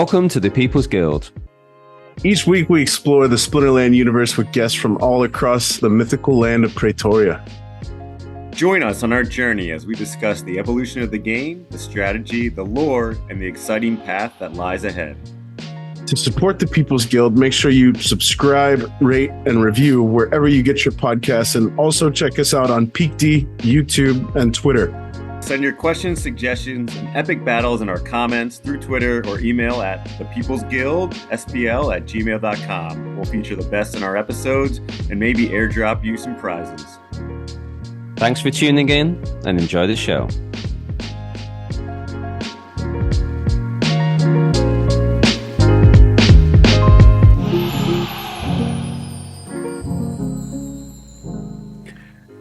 Welcome to the People's Guild. Each week we explore the Splinterland universe with guests from all across the mythical land of Praetoria. Join us on our journey as we discuss the evolution of the game, the strategy, the lore, and the exciting path that lies ahead. To support the People's Guild, make sure you subscribe, rate, and review wherever you get your podcasts, and also check us out on PeakD, YouTube, and Twitter. Send your questions, suggestions, and epic battles in our comments through Twitter or email at thepeoplesguildspl@gmail.com. We'll feature the best in our episodes and maybe airdrop you some prizes. Thanks for tuning in and enjoy the show.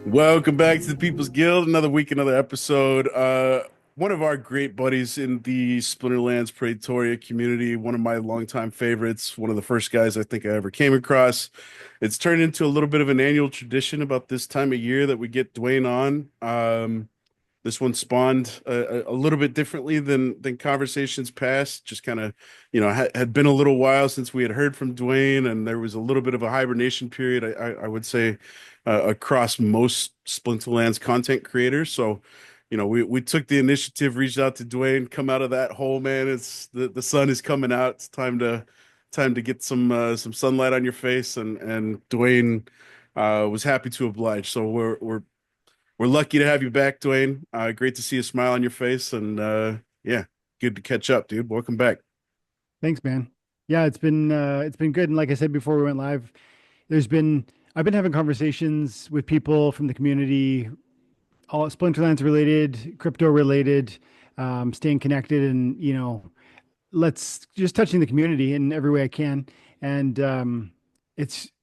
Welcome back to the People's Guild. Another week, another episode. One of our great buddies in the Splinterlands Praetoria community, one of my longtime favorites, one of the first guys I think I ever came across. It's turned into a little bit of an annual tradition about this time of year that we get Dwayne on. This one spawned a little bit differently than conversations past. Just kind of, had been a little while since we had heard from Dwayne, and there was a little bit of a hibernation period, I would say, across most Splinterlands content creators. So, we took the initiative, reached out to Dwayne, come out of that hole, man. It's the sun is coming out. It's time to get some sunlight on your face, and Dwayne was happy to oblige. So we're lucky to have you back, Dwayne. Great to see a smile on your face, and good to catch up, dude. Welcome back. Thanks, man. Yeah, it's been good. And like I said before we went live, I've been having conversations with people from the community, all Splinterlands related, crypto related, staying connected, and let's just touching the community in every way I can. And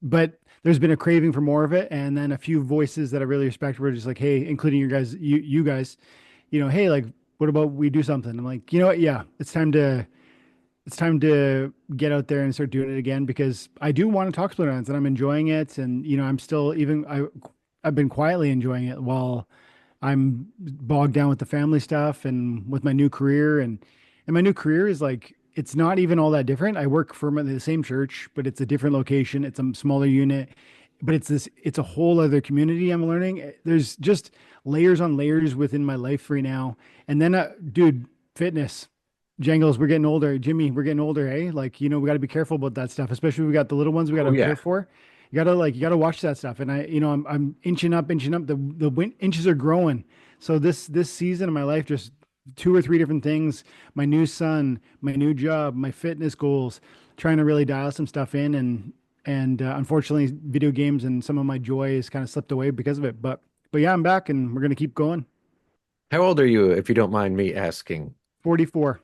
but there's been a craving for more of it, and then a few voices that I really respect were just like, hey, including you guys, hey, like, what about we do something? I'm like, you know what? Yeah, it's time to get out there and start doing it again, because I do want to talk Splinterlands and I'm enjoying it. And, I'm still I've been quietly enjoying it while I'm bogged down with the family stuff and with my new career. And my new career is like, it's not even all that different. I work for the same church, but it's a different location. It's a smaller unit, but it's a whole other community I'm learning. There's just layers on layers within my life right now. And then, dude, fitness. Jangles, we're getting older. Jimmy, we're getting older, eh? Like, we got to be careful about that stuff, especially we got the little ones we got to care for. You got to watch that stuff. And I'm inching up. The inches are growing. So this season of my life, just 2 or 3 different things: my new son, my new job, my fitness goals, trying to really dial some stuff in. And unfortunately, video games and some of my joy has kind of slipped away because of it. But yeah, I'm back and we're going to keep going. How old are you, if you don't mind me asking? 44.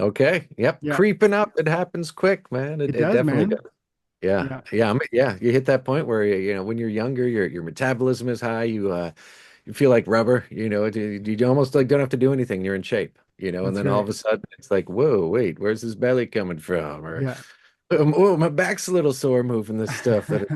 Okay. Yep. Yeah. Creeping up. It happens quick, man. It does, definitely man. does. Yeah. You hit that point where when you're younger, your metabolism is high. You feel like rubber. You almost like don't have to do anything. You're in shape. And then all of a sudden it's like, whoa, wait, where's this belly coming from? Or oh, my back's a little sore moving this stuff that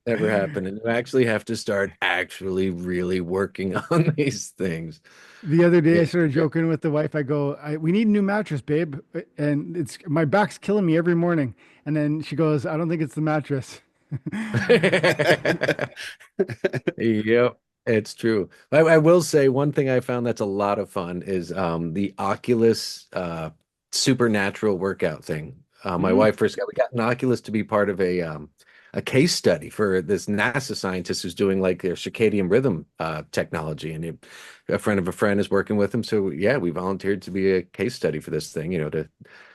never happened. And you actually have to start actually really working on these things. The other day, I started joking with the wife. I go, we need a new mattress, babe. And my back's killing me every morning. And then she goes, I don't think it's the mattress. Yep, it's true. I will say one thing I found that's a lot of fun is the Oculus supernatural workout thing. My wife we got an Oculus to be part of a case study for this NASA scientist who's doing like their circadian rhythm technology, and a friend of a friend is working with him. So yeah, we volunteered to be a case study for this thing, to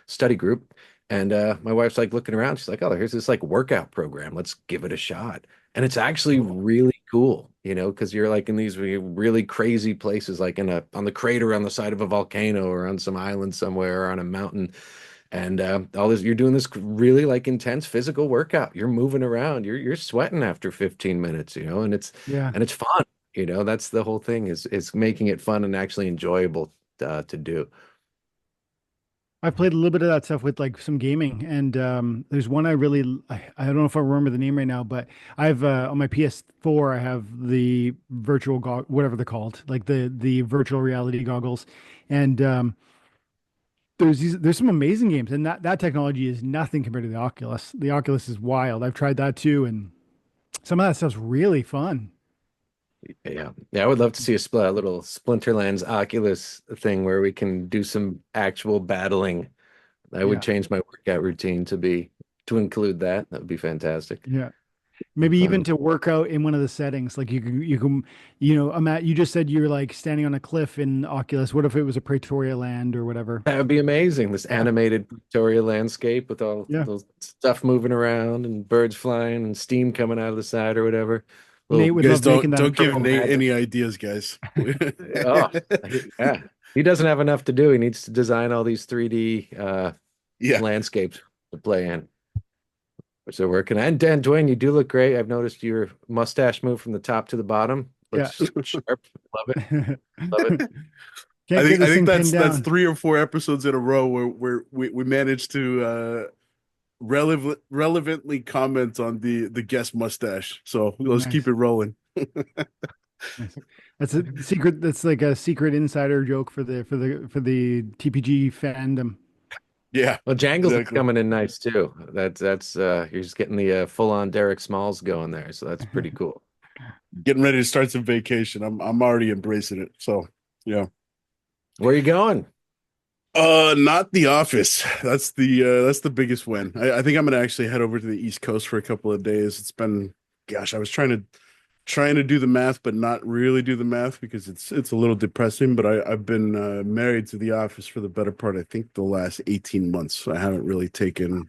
study group. And my wife's like looking around. She's like, oh, here's this like workout program. Let's give it a shot. And it's actually really cool, because you're like in these really crazy places, like on the crater on the side of a volcano or on some island somewhere or on a mountain. And all this, you're doing this really like intense physical workout. You're moving around. You're sweating after 15 minutes, and it's fun. That's the whole thing is making it fun and actually enjoyable to do. I've played a little bit of that stuff with like some gaming, and there's one I don't know if I remember the name right now, but I've on my PS4 I have the virtual whatever they're called, like the virtual reality goggles, and there's some amazing games, and that technology is nothing compared to the Oculus. The Oculus is wild. I've tried that too, and some of that stuff's really fun. Yeah, I would love to see a little Splinterlands Oculus thing where we can do some actual battling. I would Yeah. change my workout routine to include that. That would be fantastic. Yeah. Maybe even Fun. to work out in one of the settings. Like you can, Matt, you just said you're like standing on a cliff in Oculus. What if it was a Pretoria land or whatever? That would be amazing. This animated Victoria landscape with all Yeah. those stuff moving around and birds flying and steam coming out of the side or whatever. Little Nate would You guys love making that. don't give Nate magic. any ideas, guys. Oh, yeah. He doesn't have enough to do. He needs to design all these 3D Yeah. landscapes to play in, which they're working on. And Dan, Dwayne, you do look great. I've noticed your mustache move from the top to the bottom. Looks sharp. Love it. Love it. Can't I get this think thing that's pinned down. 3 or 4 episodes in a row where we managed to relevantly comment on the guest mustache. So let's Nice. keep it rolling. Nice. That's a secret. That's like a secret insider joke for the TPG fandom. Yeah, Well, Jangles is exactly. coming in nice too. That's you're just getting the full-on Derek Smalls going there, so that's pretty cool. Getting ready to start some vacation. I'm already embracing it. So yeah. Where are you going? Not the office. That's the biggest win. I think I'm gonna actually head over to the East Coast for a couple of days. It's been, gosh, I was trying to do the math, but not really do the math because it's a little depressing. But I've been married to the office for the better part, I think, the last 18 months. So I haven't really taken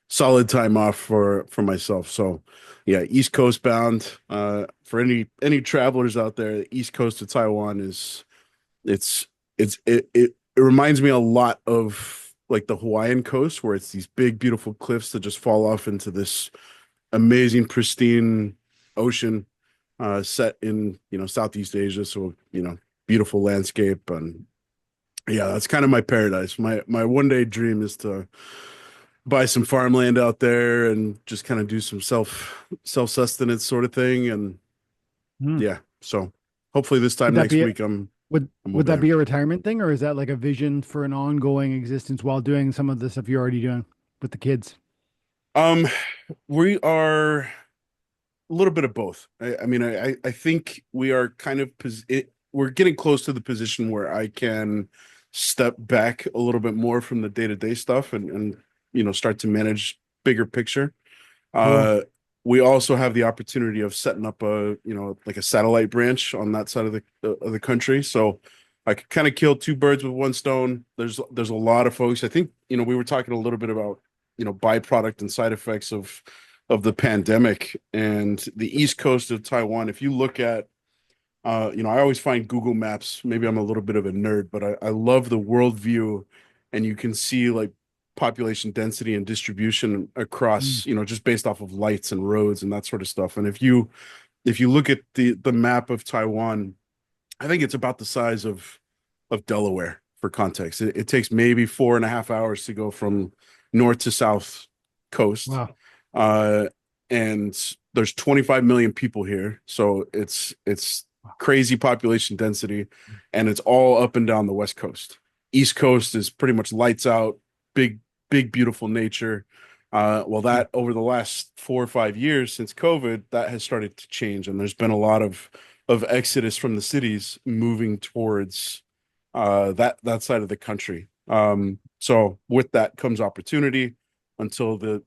solid time off for myself. So yeah, East Coast bound. For any travelers out there, the East Coast of Taiwan is it reminds me a lot of like the Hawaiian coast, where it's these big, beautiful cliffs that just fall off into this amazing, pristine ocean, set in, Southeast Asia. So, beautiful landscape. And yeah, that's kind of my paradise. My one day dream is to buy some farmland out there and just kind of do some self-sustenance sort of thing. And Hmm. yeah, so hopefully this time Would that next be week I'm would over that there. be a retirement thing, or is that like a vision for an ongoing existence while doing some of the stuff you're already doing with the kids? Um, we are a little bit of both. I mean, I think we are kind of we're getting close to the position where I can step back a little bit more from the day-to-day stuff and start to manage bigger picture. Cool. We also have the opportunity of setting up like a satellite branch on that side of the country. So I could kind of kill two birds with one stone. There's a lot of folks. I think, we were talking a little bit about, byproduct and side effects of the pandemic and the East Coast of Taiwan. If you look at, I always find Google Maps, maybe I'm a little bit of a nerd, but I love the world view, and you can see like population density and distribution across, just based off of lights and roads and that sort of stuff. And if you look at the map of Taiwan, I think it's about the size of Delaware for context. It takes maybe 4.5 hours to go from north to south coast. Wow. And there's 25 million people here. So it's crazy population density, and it's all up and down the West Coast. East Coast is pretty much lights out, big, beautiful nature. Well, that over the last 4 or 5 years since COVID, that has started to change, and there's been a lot of exodus from the cities moving towards that side of the country. So with that comes opportunity until the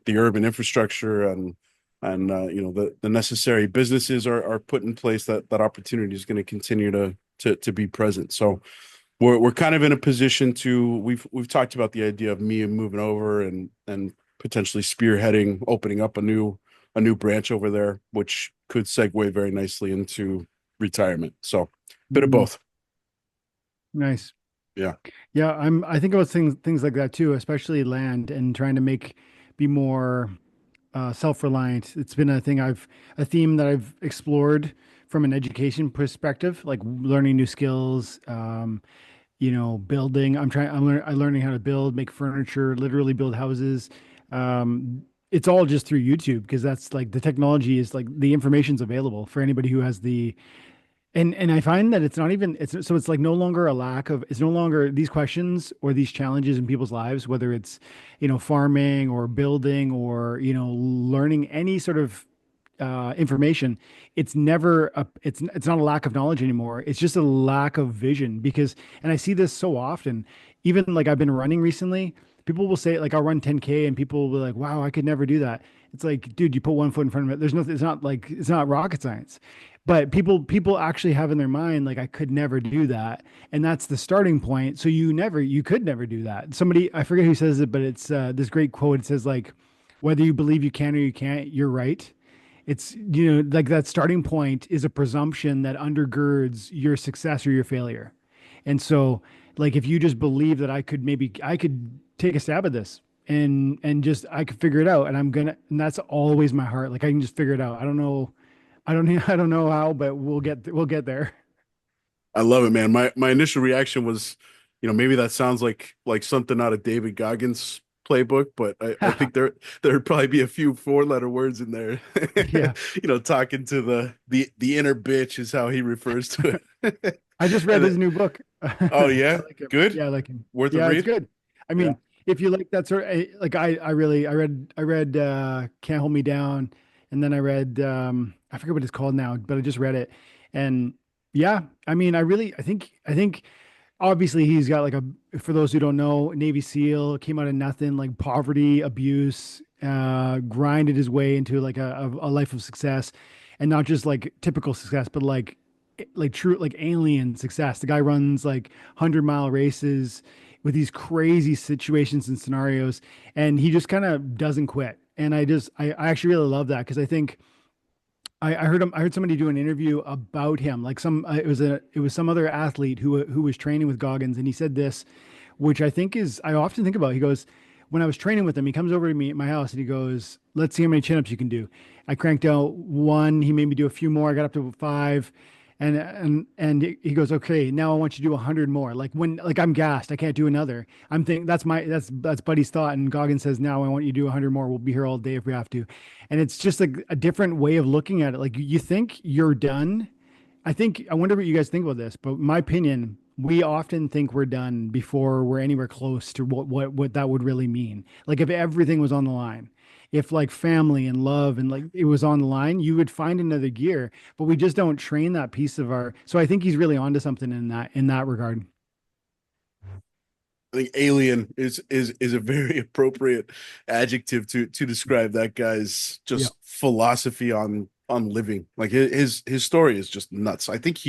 urban infrastructure and the necessary businesses are put in place, that opportunity is going to continue to be present. So we're kind of in a position to we've talked about the idea of me moving over and potentially spearheading opening up a new branch over there, which could segue very nicely into retirement. So bit of both. Nice. Yeah. Yeah, I think about things like that too, especially land and trying to be more self-reliant. It's been a theme that I've explored from an education perspective, like learning new skills, building. I'm learning how to build, make furniture, literally build houses. It's all just through YouTube because that's like the technology is like the information's available for anybody who has the And I find that it's not even it's like no longer a lack of it's no longer these questions or these challenges in people's lives, whether it's, farming or building or, learning any sort of information. It's never it's not a lack of knowledge anymore. It's just a lack of vision because, and I see this so often, even like I've been running recently, people will say like I'll run 10K and people will be like, wow, I could never do that. It's like, dude, you put one foot in front of it. There's nothing, it's not like, it's not rocket science. But people actually have in their mind, like, I could never do that. And that's the starting point. So you could never do that. Somebody, I forget who says it, but it's this great quote. It says like, whether you believe you can or you can't, you're right. It's, like that starting point is a presumption that undergirds your success or your failure. And so like, if you just believe that I could take a stab at this and just, I could figure it out and that's always my heart. Like I can just figure it out. I don't know how, but we'll get there. I love it, man. My initial reaction was, maybe that sounds like something out of David Goggins' playbook, but I think there'd probably be a few four-letter words in there. Yeah. Talking to the inner bitch is how he refers to it. I just read his new book. Oh yeah, I like him. good. Yeah, I like him. Worth Yeah, a read. it's good. I mean, if you like that sort of like I read Can't Hold Me Down, and then I read I forget what it's called now, but I just read it. And yeah, I mean, I think obviously he's got like for those who don't know, Navy SEAL, came out of nothing, like poverty, abuse, grinded his way into like a life of success, and not just like typical success, but like true like alien success. The guy runs like 100-mile races with these crazy situations and scenarios, and he just kind of doesn't quit. And I actually really love that because I think I heard somebody do an interview about him, like it was some other athlete who was training with Goggins, and he said this, which I often think about. He goes, when I was training with him, he comes over to me at my house and he goes, let's see how many chin-ups you can do. I cranked out one. He made me do a few more. I got up to five. And he goes, okay, now I want you to do 100 more. Like like I'm gassed, I can't do another. I'm thinking that's Buddy's thought. And Goggins says, now I want you to do 100 more. We'll be here all day if we have to. And it's just like a different way of looking at it. Like you think you're done. I wonder what you guys think about this, but my opinion, we often think we're done before we're anywhere close to what that would really mean. Like if everything was on the line, if like family and love and like it was on the line, you would find another gear, but we just don't train that piece of so I think he's really onto something in that regard. I think alien is a very appropriate adjective to describe that guy's Yeah. just philosophy on living. Like his story is just nuts. I think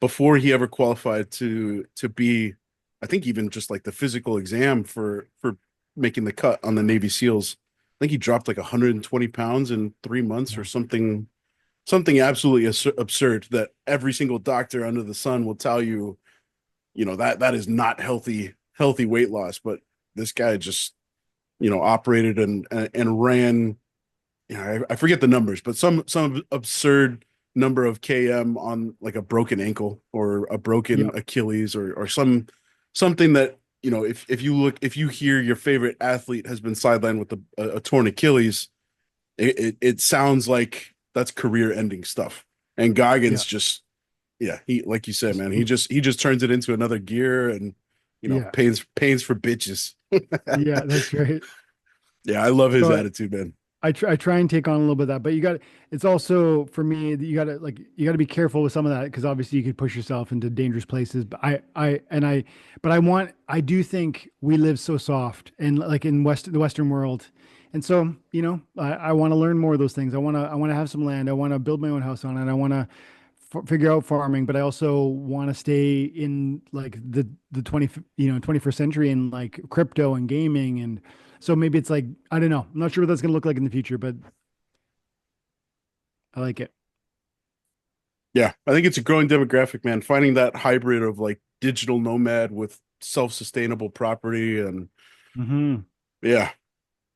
before he ever qualified to be, I think even just like the physical exam for making the cut on the Navy SEALs, I think he dropped like 120 pounds in 3 months or something absolutely absurd that every single doctor under the sun will tell you, that is not healthy weight loss. But this guy just, operated and ran, I forget the numbers, but some absurd number of km on like a broken ankle or a broken Yeah. Achilles or something that, if you hear your favorite athlete has been sidelined with a torn Achilles, it sounds like that's career ending stuff. And Goggins Yeah. just, he, like you said, man, he just turns it into another gear and, Yeah. pains for bitches. Yeah, that's right. Yeah, I love his So attitude, man. I try and take on a little bit of that, but it's also for me that you got to be careful with some of that because obviously you could push yourself into dangerous places. But I do think we live so soft and like in the Western world. And so, I want to learn more of those things. I want to have some land. I want to build my own house on it. I want to figure out farming, but I also want to stay in like the 21st century and like crypto and gaming. And so maybe it's like, I don't know. I'm not sure what that's going to look like in the future, but I like it. Yeah, I think it's a growing demographic, man. Finding that hybrid of like digital nomad with self-sustainable property and Hmm. yeah,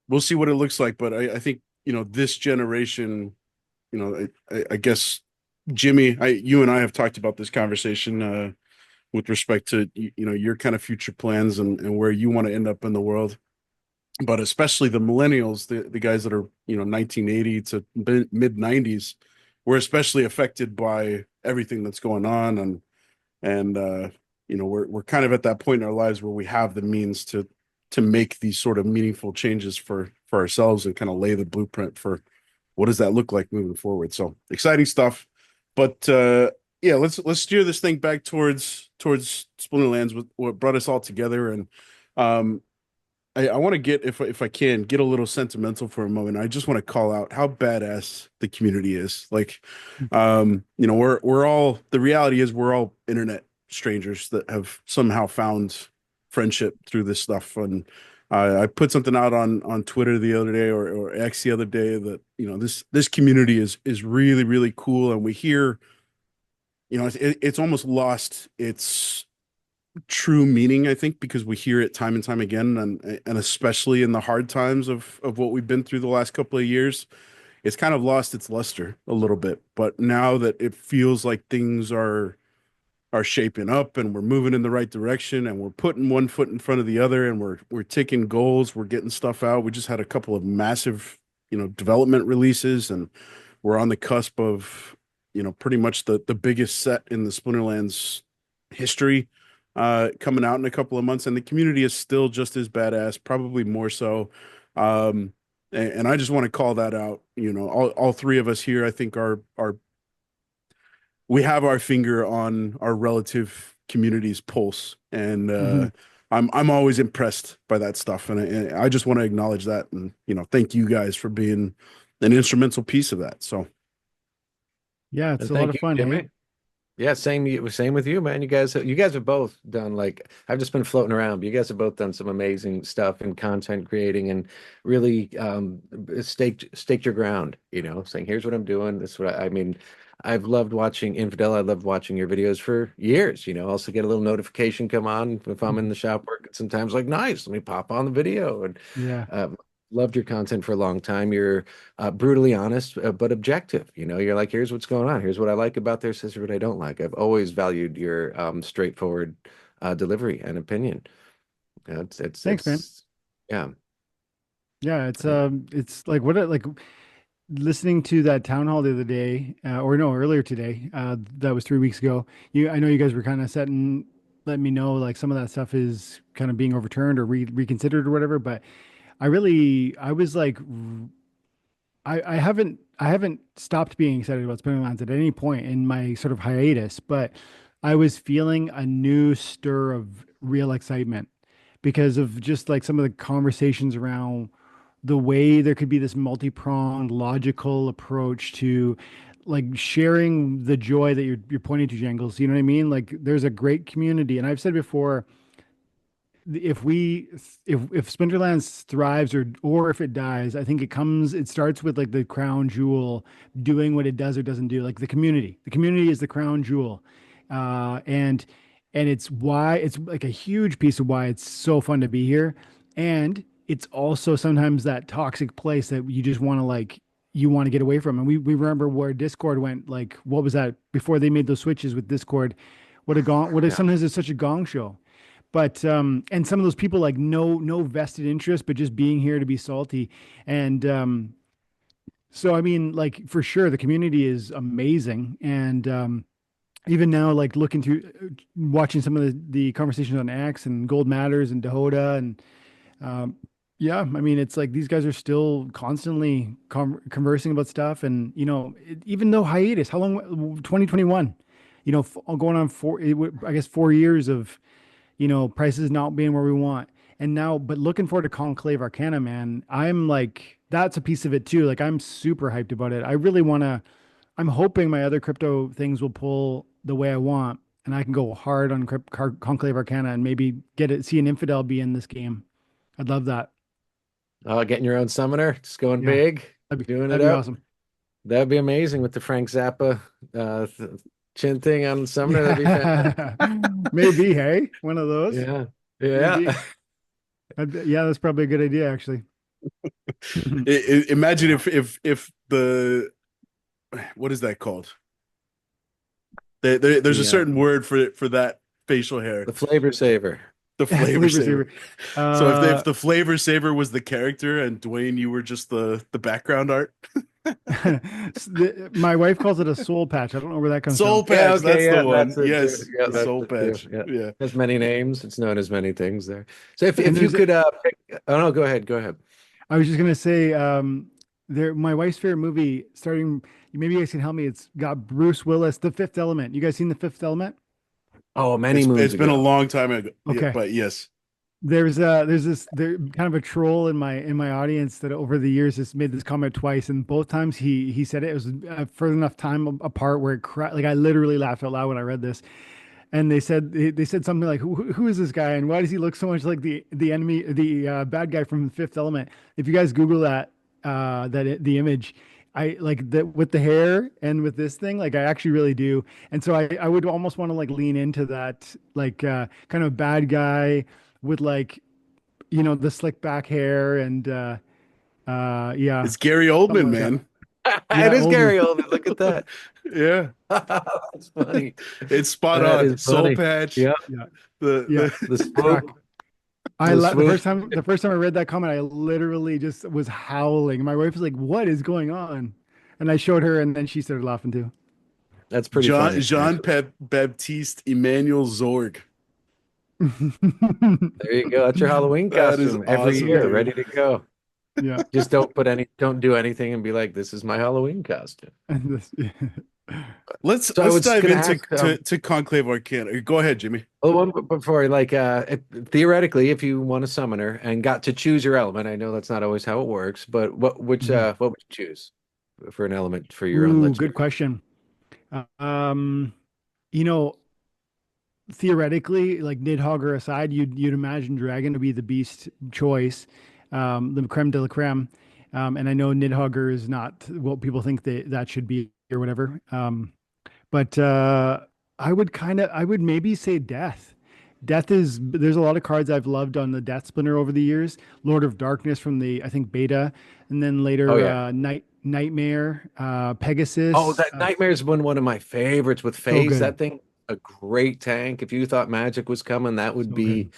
we'll see what it looks like. But I think, this generation, I guess Jimmy, you and I have talked about this conversation with respect to, your kind of future plans and where you want to end up in the world. But especially the millennials, the guys that are, 1980 to mid 90s, we're especially affected by everything that's going on, and you know, we're kind of at that point in our lives where we have the means to make these sort of meaningful changes for ourselves and kind of lay the blueprint for what does that look like moving forward. So exciting stuff. But yeah, let's steer this thing back towards Splinterlands, with what brought us all together. And I want to get, if I can, get a little sentimental for a moment. I just want to call out how badass the community is. Like, you know, we're all, the reality is we're all internet strangers that have somehow found friendship through this stuff. And I put something out on Twitter the other day, or X the other day, that, you know, this community is really, really cool. And we hear, you know, it's almost lost its true meaning, I think, because we hear it time and time again, and especially in the hard times of what we've been through the last couple of years, it's kind of lost its luster a little bit. But now that it feels like things are shaping up and we're moving in the right direction and we're putting one foot in front of the other, and we're taking goals, we're getting stuff out. We just had a couple of massive, you know, development releases, and we're on the cusp of, you know, pretty much the biggest set in the Splinterlands history coming out in a couple of months, and the community is still just as badass, probably more so. And I just want to call that out. You know, all three of us here, I think, are we have our finger on our relative community's pulse, and I'm always impressed by that stuff, and I just want to acknowledge that, and, you know, thank you guys for being an instrumental piece of that. So yeah, it's a lot of fun. Hey? Yeah, same with you, man. You guys have both done, like, I've just been floating around, but you guys have both done some amazing stuff in content creating, and really staked your ground, you know, saying, here's what I'm doing. This is what I mean. I've loved watching Infidel. I loved watching your videos for years, you know. Also get a little notification come on if I'm in the shop working sometimes, like, nice, let me pop on the video. And Yeah. loved your content for a long time. You're brutally honest, but objective. You know, you're like, here's what's going on. Here's what I like about this. Here's what I don't like. I've always valued your straightforward delivery and opinion. Thanks, man. Yeah. Yeah, it's like like listening to that town hall the other day, or no, earlier today. That was 3 weeks ago. I know you guys were kind of letting me know like some of that stuff is kind of being overturned or reconsidered or whatever. But I was like, I haven't stopped being excited about Splinterlands at any point in my sort of hiatus, but I was feeling a new stir of real excitement because of just like some of the conversations around the way there could be this multi-pronged logical approach to like sharing the joy that you're pointing to, Jangles. You know what I mean? Like there's a great community, and I've said before, if Splinterlands thrives or if it dies, I think it starts with like the crown jewel doing what it does or doesn't do. Like the community. The community is the crown jewel. And it's why it's like a huge piece of why it's so fun to be here. And it's also sometimes that toxic place that you just want to like you want to get away from. And we remember where Discord went, like what was that before they made those switches with Discord? Sometimes it's such a gong show. But and some of those people like no vested interest, but just being here to be salty. And so I mean, like for sure, the community is amazing. And even now, like looking through, watching some of the conversations on X and Gold Matters and Dahota, and yeah, I mean, it's like these guys are still constantly conversing about stuff. And you know, even though hiatus, how long? 2021, you know, going on I guess 4 years of, you know, prices not being where we want. And now, but looking forward to Conclave Arcana, man. I'm like, that's a piece of it too. Like, I'm super hyped about it. I'm hoping my other crypto things will pull the way I want, and I can go hard on Conclave Arcana and maybe see an Infidel be in this game. I'd love that. Getting your own summoner, just going big, that'd be awesome. That'd be amazing with the Frank Zappa chin thing on summoner. That'd be fantastic. Maybe, hey, one of those. Yeah. Yeah, that's probably a good idea, actually. Imagine if the what is that called? There's a certain word for that facial hair. The flavor saver. The flavor saver. So if the flavor saver was the character and Dwayne, you were just the background art. My wife calls it a soul patch. I don't know where that comes Soul from. Yeah, patch, that's the one. that's it Yes, too. Yeah, the that's soul it too. patch. Yeah. Yeah. Has many names. It's known as many things there. So if, And if you there's could pick, oh no, go ahead. Go ahead. I was just gonna say, my wife's favorite movie, starting, maybe you guys can help me. It's got Bruce Willis, The Fifth Element. You guys seen The Fifth Element? Oh, many It's moons been a ago. long time ago. Yeah, Okay. but yes. There's kind of a troll in my audience that over the years has made this comment twice, and both times he said it was further enough time apart where like I literally laughed out loud when I read this. And they said something like, who is this guy, and why does he look so much like the enemy, the bad guy from Fifth Element? If you guys Google that, the image, I like that with the hair and with this thing, like I actually really do. And so I would almost want to like lean into that, like kind of bad guy with like, the slick back hair and yeah, It's Gary something Oldman, like that. man. It Yeah, is Oldman. Gary Oldman. Look at that. Yeah. That's funny. It's spot That on. is Soul funny. patch. Yeah. Yeah, The yeah. The Crack. swoop. The The swoop. first time I read that comment, I literally just was howling. My wife was like, "What is going on?" And I showed her, and then she started laughing too. That's pretty funny. Jean Actually. Baptiste Emmanuel Zorg. There you go. That's your Halloween That is costume every awesome, year, dude. ready to go. Yeah. Just don't do anything and be like, this is my Halloween costume. Let's So I was dive gonna into ask, to Conclave Arcana. Go ahead, Jimmy. before, like, theoretically, if you want a summoner and got to choose your element, I know that's not always how it works, but what would you choose for an element for your own Ooh, good legendary? question. Um, you know, theoretically, like Nidhogger aside, you'd imagine Dragon to be the beast choice, the creme de la creme. And I know Nidhogger is not what people think that should be or whatever. But I would maybe say Death. There's a lot of cards I've loved on the Death Splinter over the years. Lord of Darkness from the, I think, beta, and then Oh later yeah. Nightmare, Oh, Pegasus. that Nightmare's been one of my favorites with So Phase. good. That thing, a great tank. If you thought Magic was coming, that would So good. be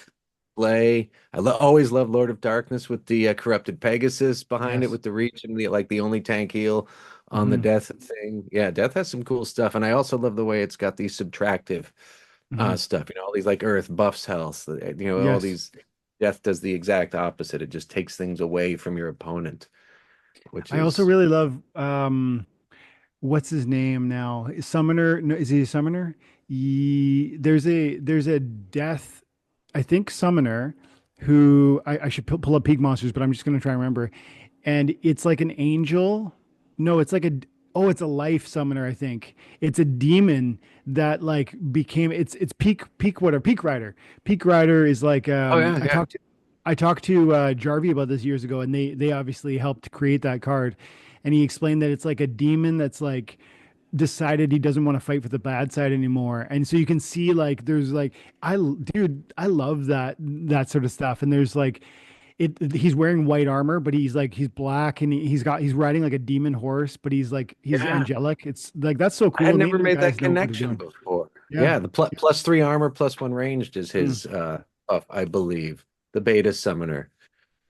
play. Always love Lord of Darkness with the corrupted Pegasus behind it Yes. with the reach and the only tank heal on the Hmm. Death thing. Yeah, Death has some cool stuff, and I also love the way it's got these subtractive Hmm. stuff. All these like Earth buffs health. All Yes. these. Death does the exact opposite. It just takes things away from your opponent, which I also is really love what's his name now? Summoner? No, is he a summoner? There's a death, I think summoner who I should pull up Peak Monsters, but I'm just gonna try and remember. And it's like an angel. No, it's like it's a life summoner, I think. It's a demon that like became it's peak whatever, peak rider. Peak rider is like oh yeah, yeah. I talked to Jarvie about this years ago, and they obviously helped create that card. And he explained that it's like a demon that's like decided he doesn't want to fight for the bad side anymore. And so you can see like there's like I love that sort of stuff. And there's like he's wearing white armor, but he's black and he's riding like a demon horse, but he's Yeah. angelic. It's like that's so I cool. had And never the made that guys know what they're connection doing. before. Yeah. Yeah, the plus three armor, plus one ranged is Mm. his buff, I believe. The beta summoner,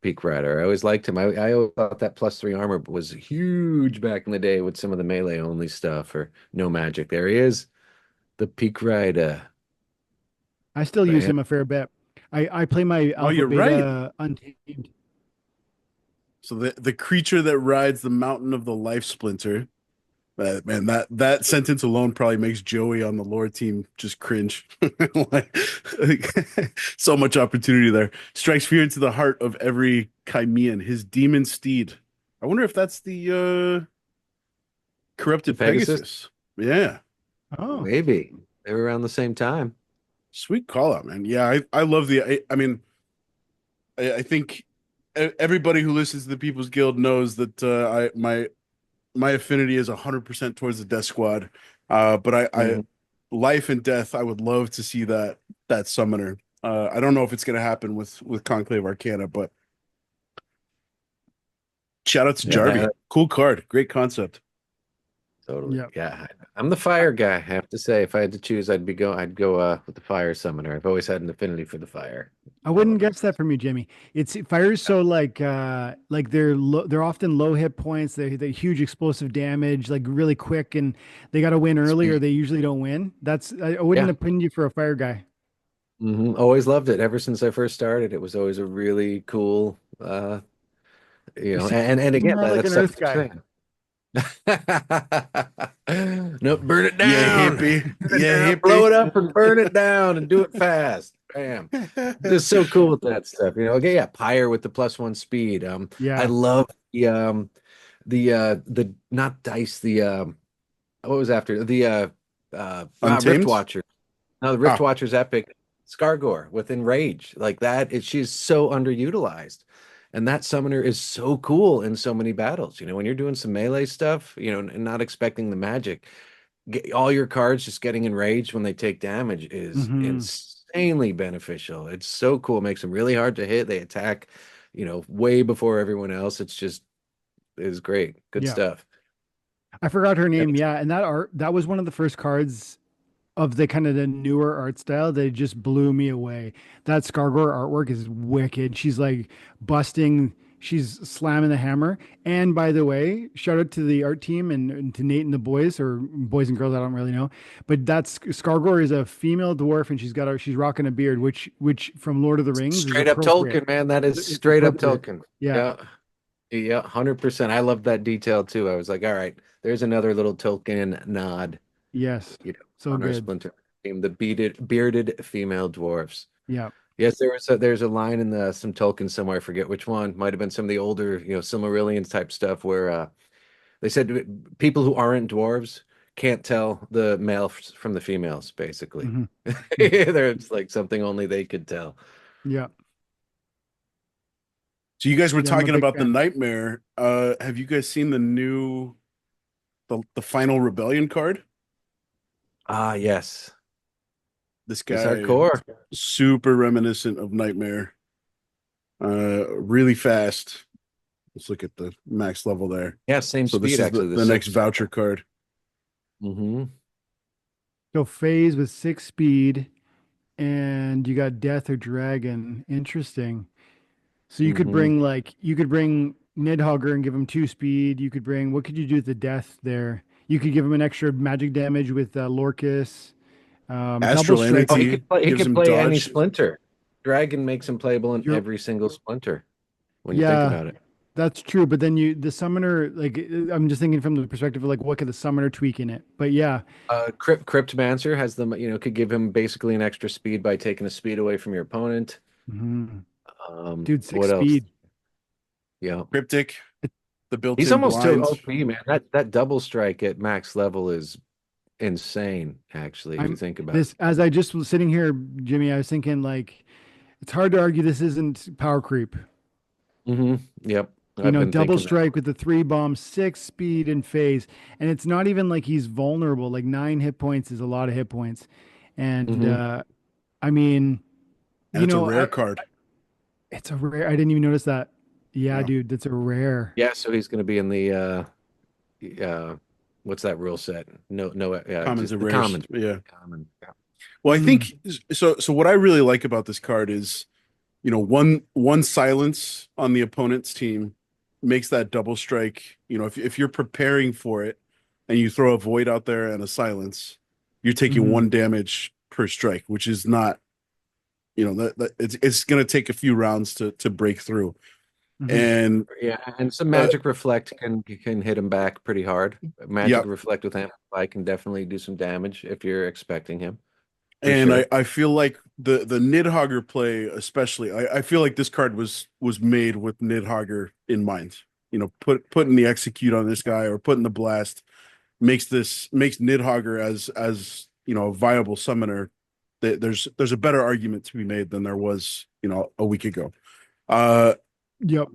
Peak Rider. I always liked him. I always thought that plus three armor was huge back in the day with some of the melee only stuff or no magic. There he is, the Peak Rider. I still use Man. him a fair bit. I play my Oh, alpha you're right. beta untamed. So the creature that rides the mountain of the life splinter. Man, that sentence alone probably makes Joey on the lore team just cringe. So much opportunity there. Strikes fear into the heart of every Chimean. His demon steed. I wonder if that's the The corrupted Pegasus? Pegasus. Yeah, Oh, Maybe. They were around the same time. sweet call out, man. Yeah, I love I mean, I think everybody who listens to the People's Guild knows that my affinity is 100% towards the Death Squad. But I Mhm. life and death, I would love to see that summoner. I don't know if it's gonna happen with Conclave Arcana, but shout out to Jarvie. Yeah, Cool card, great concept. totally. yeah. Yeah. I'm the fire guy, I have to say. If I had to choose, I'd go with the fire summoner. I've always had an affinity for the fire. I wouldn't guess that from you, Jimmy. It fires so like they're often low hit points. They huge explosive damage, like really quick, and they got to win early or Speed. they usually don't win. I wouldn't Yeah. have pinned you for a fire guy. Always loved it. Ever since I first started, it was always a really cool, You seem and again, more like that's an stuff Earth you're guy. saying. No, burn it Yeah, down. hippie. Burn it Yeah, down, blow it hippie. up and burn it down and do it fast. Bam. Just so cool with that stuff. Okay, yeah, Pyre with the +1 speed. I Yeah. love the not dice, what was after Rift Untamed? Watcher. No, the Rift Ah, Watcher's epic. Scargor with Enrage. Like that, she's so underutilized. And that summoner is so cool in so many battles. When you're doing some melee stuff, and not expecting the magic, all your cards just getting enraged when they take damage is Hmm. insanely beneficial. It's so cool. It makes them really hard to hit. They attack, way before everyone else. It's great. Good Yeah. stuff. I forgot her name. Yeah, and that was one of the first cards of the kind of the newer art style that just blew me away. That Scargor artwork is wicked. She's like busting, she's slamming the hammer. And by the way, shout out to the art team and to Nate and the boys, or boys and girls, I don't really know. But that's Scargor is a female dwarf and she's rocking a beard, which from Lord of the Rings is Straight up appropriate. Tolkien, man. That is It's straight up appropriate. Tolkien. Yeah. Yeah. Yeah, 100%. I love that detail too. I was like, all right, there's another little Tolkien nod, Yes. So on our good. Splinter team, the bearded female dwarfs. Yeah. Yes, there's a line in some Tolkien somewhere, I forget which one. Might have been some of the older, Silmarillion type stuff where they said people who aren't dwarves can't tell the males from the females, basically. Hmm. There's like something only they could tell. Yeah. so you guys were Yeah. I'm a talking big about the fan. nightmare. Have you guys seen the final rebellion card? Ah, yes. This It's guy, hardcore. super reminiscent of Nightmare. Really fast. Let's look at the max level there. Yeah, same So this speed is actually, the the next 6. voucher card. Mm-hmm. So phase with 6 speed, and you got death or dragon. Interesting. So Mm-hmm. you could bring Nidhogger and give him 2 speed. You could bring what could you do with the death there? You could give him an extra magic damage with Lorcus. Double Astral strike. Oh, he Entity could play. He gives could him play any dodge. splinter. Dragon makes him playable in You're, every single splinter. When you think yeah, about it, that's true. But then the summoner, like I'm just thinking from the perspective of like what could the summoner tweak in it? But yeah, Cryptmancer has them. Could give him basically an extra speed by taking a speed away from your opponent. mhm. Dude, six What else? speed. Yeah, Cryptic, the he's built-in almost too blinds. OP, man. That double strike at max level is insane. Actually, if you I'm think about it. this as I just was sitting here, Jimmy. I was thinking like it's hard to argue this isn't power creep. Yep, I've been Double thinking that. strike with the 3 bombs, 6 speed and phase. And it's not even like he's vulnerable. Like 9 hit points is a lot of hit points. And hmm I mean, And you it's a know, rare card. it's a rare. I didn't even notice that. Yeah, Yeah. dude, that's a rare. Yeah, so he's going to be in the what's that rule set? No, Commons just and the rares. common. Yeah. Common. Yeah. Well, I Mm, think so. So what I really like about this card is, one silence on the opponent's team makes that double strike. If you're preparing for it and you throw a void out there and a silence, you're taking mhm, 1 damage per strike, which is not, that it's going to take a few rounds to break through. mhm. And Yeah, and some uh, magic reflect can hit him back pretty hard. Magic yeah, reflect with amplify can definitely do some damage if you're expecting him, for and I, sure. I feel like the Nidhogger play, especially, I feel like this card was made with Nidhogger in mind. Putting the execute on this guy or putting the blast makes Nidhogger as a viable summoner. There's a better argument to be made than there was a week ago. Uh, Yep.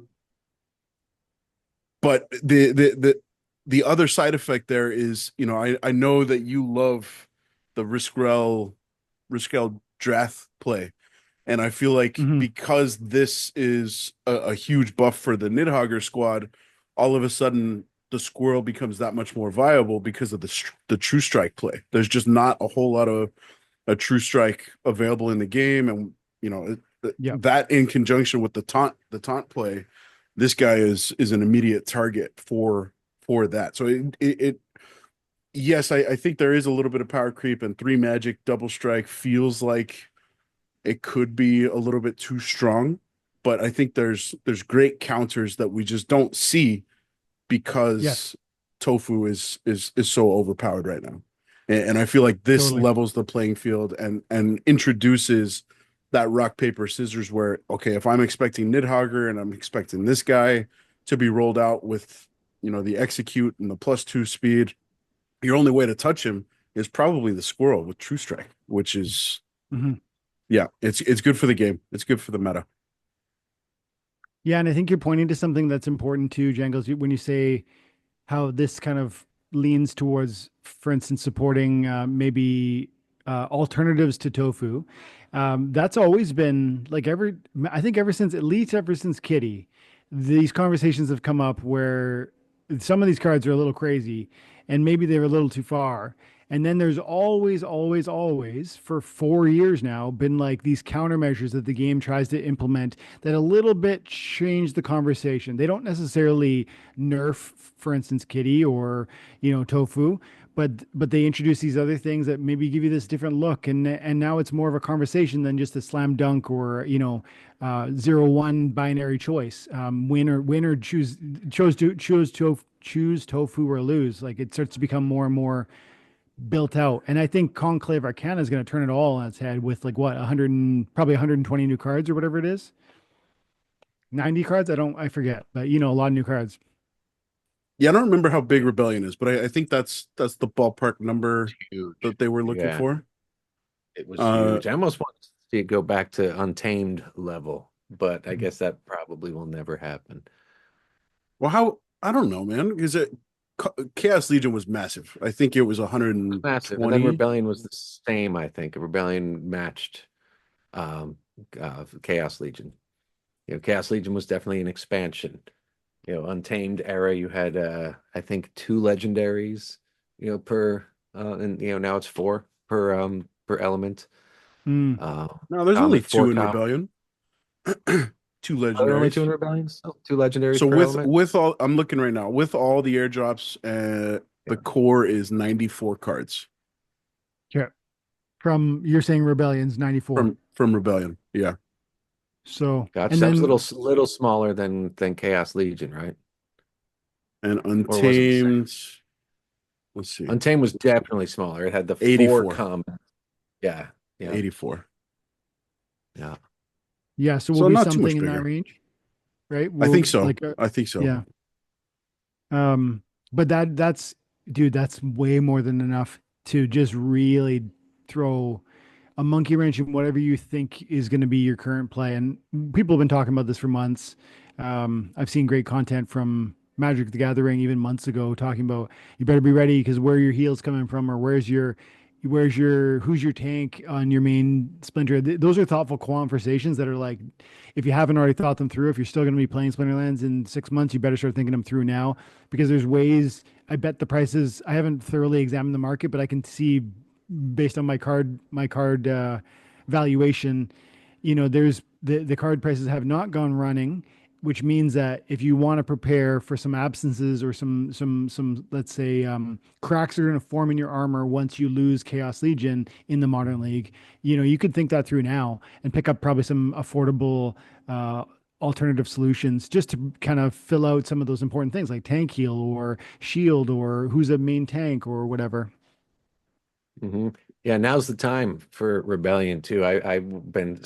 but the other side effect there is, I know that you love the Riskrel Drath play. And I feel like Hmm. because this is a huge buff for the Nidhogger squad, all of a sudden the squirrel becomes that much more viable because of the True Strike play. There's just not a whole lot of a True Strike available in the game, and Yeah. that in conjunction with the taunt play, this guy is an immediate target for that. So yes, I think there is a little bit of power creep, and three magic double strike feels like it could be a little bit too strong. But I think there's great counters that we just don't see because Yes. tofu is so overpowered right now. And I feel like this Totally. levels the playing field and introduces that rock, paper, scissors where, okay, if I'm expecting Nidhogger and I'm expecting this guy to be rolled out with, the execute and the +2 speed, your only way to touch him is probably the squirrel with True Strike, which is, Mm-hmm. yeah, it's good for the game. It's good for the meta. Yeah, and I think you're pointing to something that's important too, Jangles, when you say how this kind of leans towards, for instance, supporting maybe alternatives to tofu. That's always been like I think ever since, at least ever since Kitty, these conversations have come up where some of these cards are a little crazy and maybe they're a little too far. And then there's always, always, always, for 4 years now, been like these countermeasures that the game tries to implement that a little bit change the conversation. They don't necessarily nerf, for instance, Kitty or tofu, but they introduce these other things that maybe give you this different look, and now it's more of a conversation than just a slam dunk or 0-1 binary choice. Win or choose tofu or lose. Like it starts to become more and more built out. And I think Conclave Arcana is going to turn it all on its head with like what, 100 probably 120 new cards or whatever it is. 90 cards? I forget, but a lot of new cards. Yeah, I don't remember how big Rebellion is, but I think that's the ballpark number Huge. that they were looking Yeah, for. it was huge. I almost want to see it go back to Untamed level, but I Mhm. guess that probably will never happen. Well, I don't know, man. Is it Chaos Legion was massive. I think it was Massive. And then 120. Rebellion was the same, I think. Rebellion matched Chaos Legion. Chaos Legion was definitely an expansion. Untamed era, you had I think 2 legendaries, per and now it's 4 per element. Mm. No, there's only Common, 4 two in common. Rebellion. Two Are there only 2 in legendaries. Rebellion? So 2 legendaries So per element? with all, I'm looking right now, with all the airdrops, the Yeah. core is 94 cards Yeah. You're saying Rebellion's 94. from Rebellion. Yeah. So, Gotcha. and That was then little smaller than Chaos Legion, right? And Or was it the same? Untamed, let's see, Untamed was definitely smaller. It had the 4 84. common. Yeah. Yeah. 84. Yeah. yeah, so we'll So be not too much something in that bigger. range, right? I We'll think so. like I think so. yeah. But that's dude, that's way more than enough to just really throw a monkey wrench in whatever you think is going to be your current play. And people have been talking about this for months. I've seen great content from Magic the Gathering even months ago talking about you better be ready because where your heel's coming from or who's your tank on your main splinter. Those are thoughtful conversations that are like, if you haven't already thought them through, if you're still going to be playing Splinterlands in 6 months, you better start thinking them through now because there's ways. I bet the prices. I haven't thoroughly examined the market, but I can see based on my card valuation, there's the card prices have not gone running, which means that if you want to prepare for some absences or some let's say cracks are going to form in your armor once you lose Chaos Legion in the Modern League, you could think that through now and pick up probably some affordable alternative solutions just to kind of fill out some of those important things like tank heal or shield or who's a main tank or whatever. hmm Yeah, now's the time for Rebellion too. I've been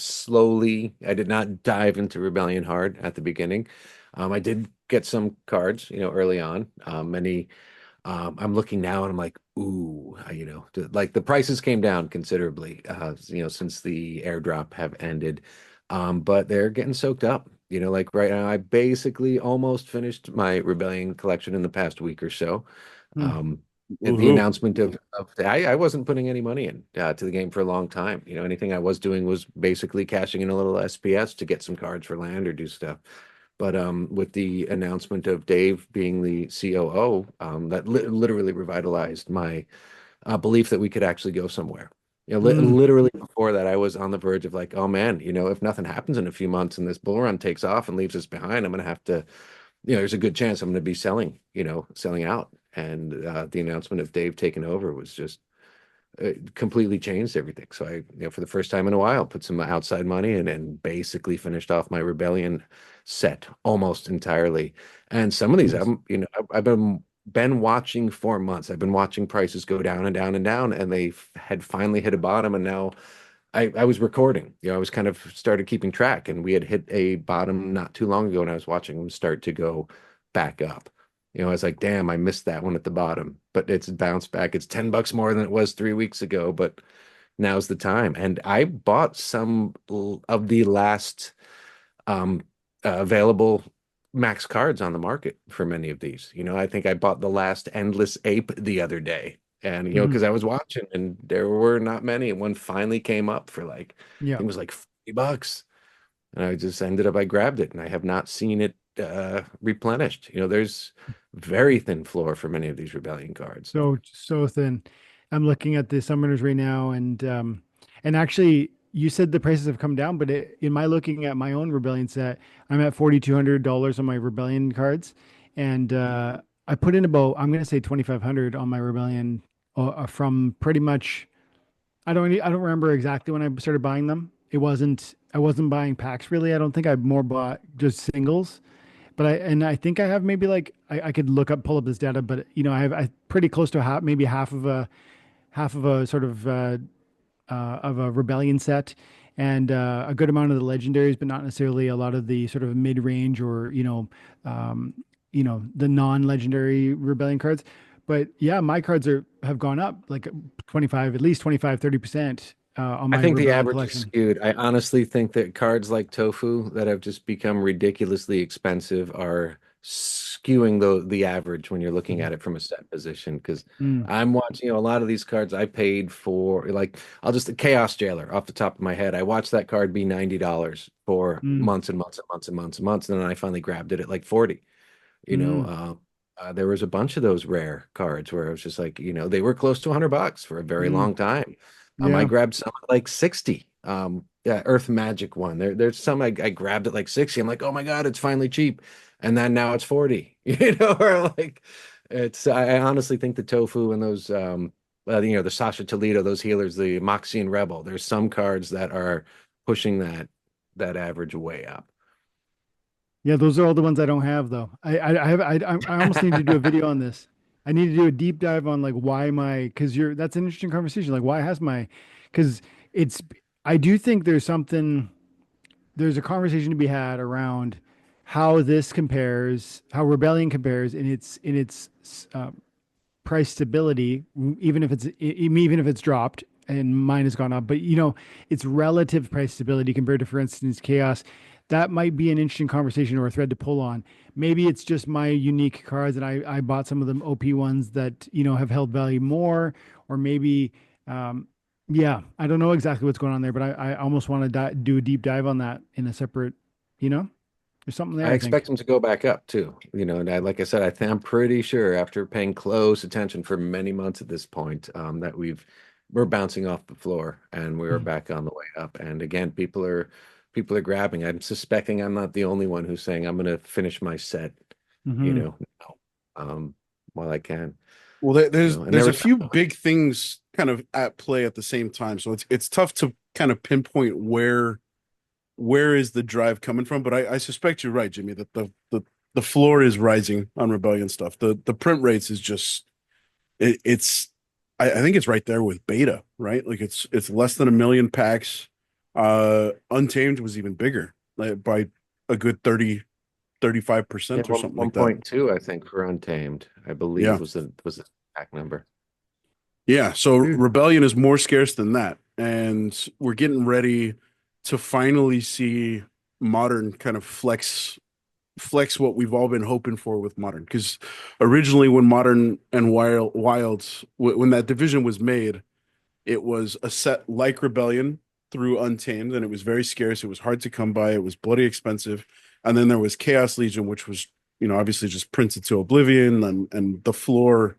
I did not dive into Rebellion hard at the beginning. I did get some cards, early on. Many, I'm looking now and I'm like, ooh, like the prices came down considerably, since the airdrop have ended. But they're getting soaked up. Like right now, I basically almost finished my Rebellion collection in the past week or so. Hmm. Um, and the Woohoo. announcement I wasn't putting any money in to the game for a long time. Anything I was doing was basically cashing in a little SPS to get some cards for land or do stuff. But with the announcement of Dave being the COO, that literally revitalized my belief that we could actually go somewhere. Literally before that, I was on the verge of like, oh man, if nothing happens in a few months and this bull run takes off and leaves us behind, I'm gonna have to, there's a good chance I'm gonna be selling out. And the announcement of Dave taking over was just completely changed everything. So for the first time in a while, put some outside money in and basically finished off my Rebellion set almost entirely. And some of these, Nice. I've been watching for months. I've been watching prices go down and down and down, and they had finally hit a bottom. And now I was recording. I was kind of started keeping track, and we had hit a bottom not too long ago, and I was watching them start to go back up. I was like, damn, I missed that one at the bottom, but it's bounced back. It's $10 more than it was 3 weeks ago, but now's the time. And I bought some of the last available max cards on the market for many of these. I think I bought the last Endless Ape the other day. And, because I was watching and there were not many. And one finally came up for I think it was like $40. And I just I grabbed it and I have not seen it replenished. There's very thin floor for many of these Rebellion cards. So thin. I'm looking at the summoners right now, and actually, you said the prices have come down, but in my looking at my own Rebellion set, I'm at $4,200 on my Rebellion cards, and I put in about, I'm gonna say 2,500 on my Rebellion from pretty much. I don't remember exactly when I started buying them. I wasn't buying packs really. I don't think I more bought just singles. But I think I have maybe I could pull up this data, but I pretty close to maybe half of a sort of a Rebellion set, and a good amount of the legendaries, but not necessarily a lot of the sort of mid range or the non legendary Rebellion cards. But yeah, my cards have gone up like 25, at least 25, 30% on my I think the Rebellion average collection. is skewed. I honestly think that cards like Tofu that have just become ridiculously expensive are skewing the average when you're looking at it from a set position. Because Mm, I'm watching, a lot of these cards I paid for, like I'll just Chaos Jailer off the top of my head. I watched that card be $90 for mm, months and months and months and months and months, and then I finally grabbed it at like 40. You know, mm. uh, there was a bunch of those rare cards where I was just like, they were close to $100 for a very Mm, long time. I yeah. grabbed some at like 60. Yeah, Earth Magic one. There's some I grabbed at like 60. I'm like, oh my God, it's finally cheap. And then now it's 40. Or like I honestly think the Tofu and those the Sasha Toledo, those healers, the Moxian Rebel, there's some cards that are pushing that average way up. Yeah, those are all the ones I don't have though. I almost need to do a video on this. I need to do a deep dive on like why because that's an interesting conversation. Like why has because it's, I do think there's a conversation to be had around how Rebellion compares in its price stability, even if it's dropped and mine has gone up, but its relative price stability compared to, for instance, Chaos. That might be an interesting conversation or a thread to pull on. Maybe it's just my unique cards, and I bought some of them OP ones that have held value more, or maybe yeah, I don't know exactly what's going on there, but I almost want to do a deep dive on that in a separate, there's something there, I I think. expect them to go back up too. And like I said, I'm pretty sure after paying close attention for many months at this point, that we're bouncing off the floor and we're Mhm. back on the way up. And again, people are grabbing. I'm suspecting I'm not the only one who's saying I'm going to finish my set, Mhm. now, while I can. Well, And there's there a was few big things kind of at play at the same time, so it's tough to kind of pinpoint where is the drive coming from. But I suspect you're right, Jimmy, that the floor is rising on Rebellion stuff. The print rates is just it's I think it's right there with beta, right? Like it's less than 1 million packs. Untamed was even bigger, like by a good 35% yeah, or one something like that. 1.2, I think, for Untamed, I believe Yeah. was the pack number. Yeah, so Dude. Rebellion is more scarce than that. And we're getting ready to finally see Modern kind of flex what we've all been hoping for with Modern. Because originally when Modern and Wilds, when that division was made, it was a set like Rebellion through Untamed, and it was very scarce. It was hard to come by. It was bloody expensive. And then there was Chaos Legion, which was, obviously just printed to oblivion, and the floor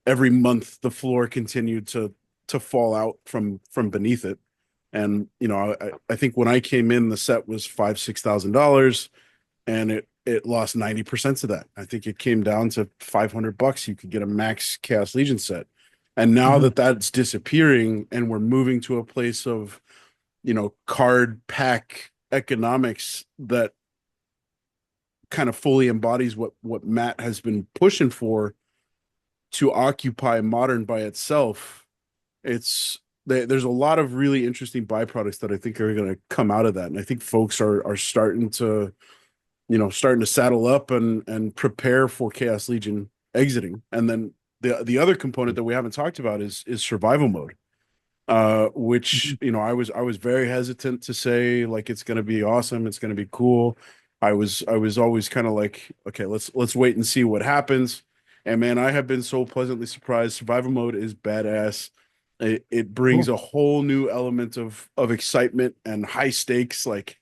every month the floor continued to to fall out from beneath it. And I think when I came in, the set was $5,000-$6,000, and it lost 90% of that. I think it came down to $500. You could get a max Chaos Legion set. And now that that's disappearing and we're moving to a place of, card pack economics that kind of fully embodies what Matt has been pushing for to occupy Modern by itself, there's a lot of really interesting byproducts that I think are going to come out of that. And I think folks are starting to saddle up and prepare for Chaos Legion exiting. And then the other component that we haven't talked about is survival mode, which I was very hesitant to say like it's going to be awesome, it's going to be cool. I was always kind of like, okay, let's wait and see what happens. And man, I have been so pleasantly surprised. Survival mode is badass. It brings a whole new element of excitement and high stakes. Like,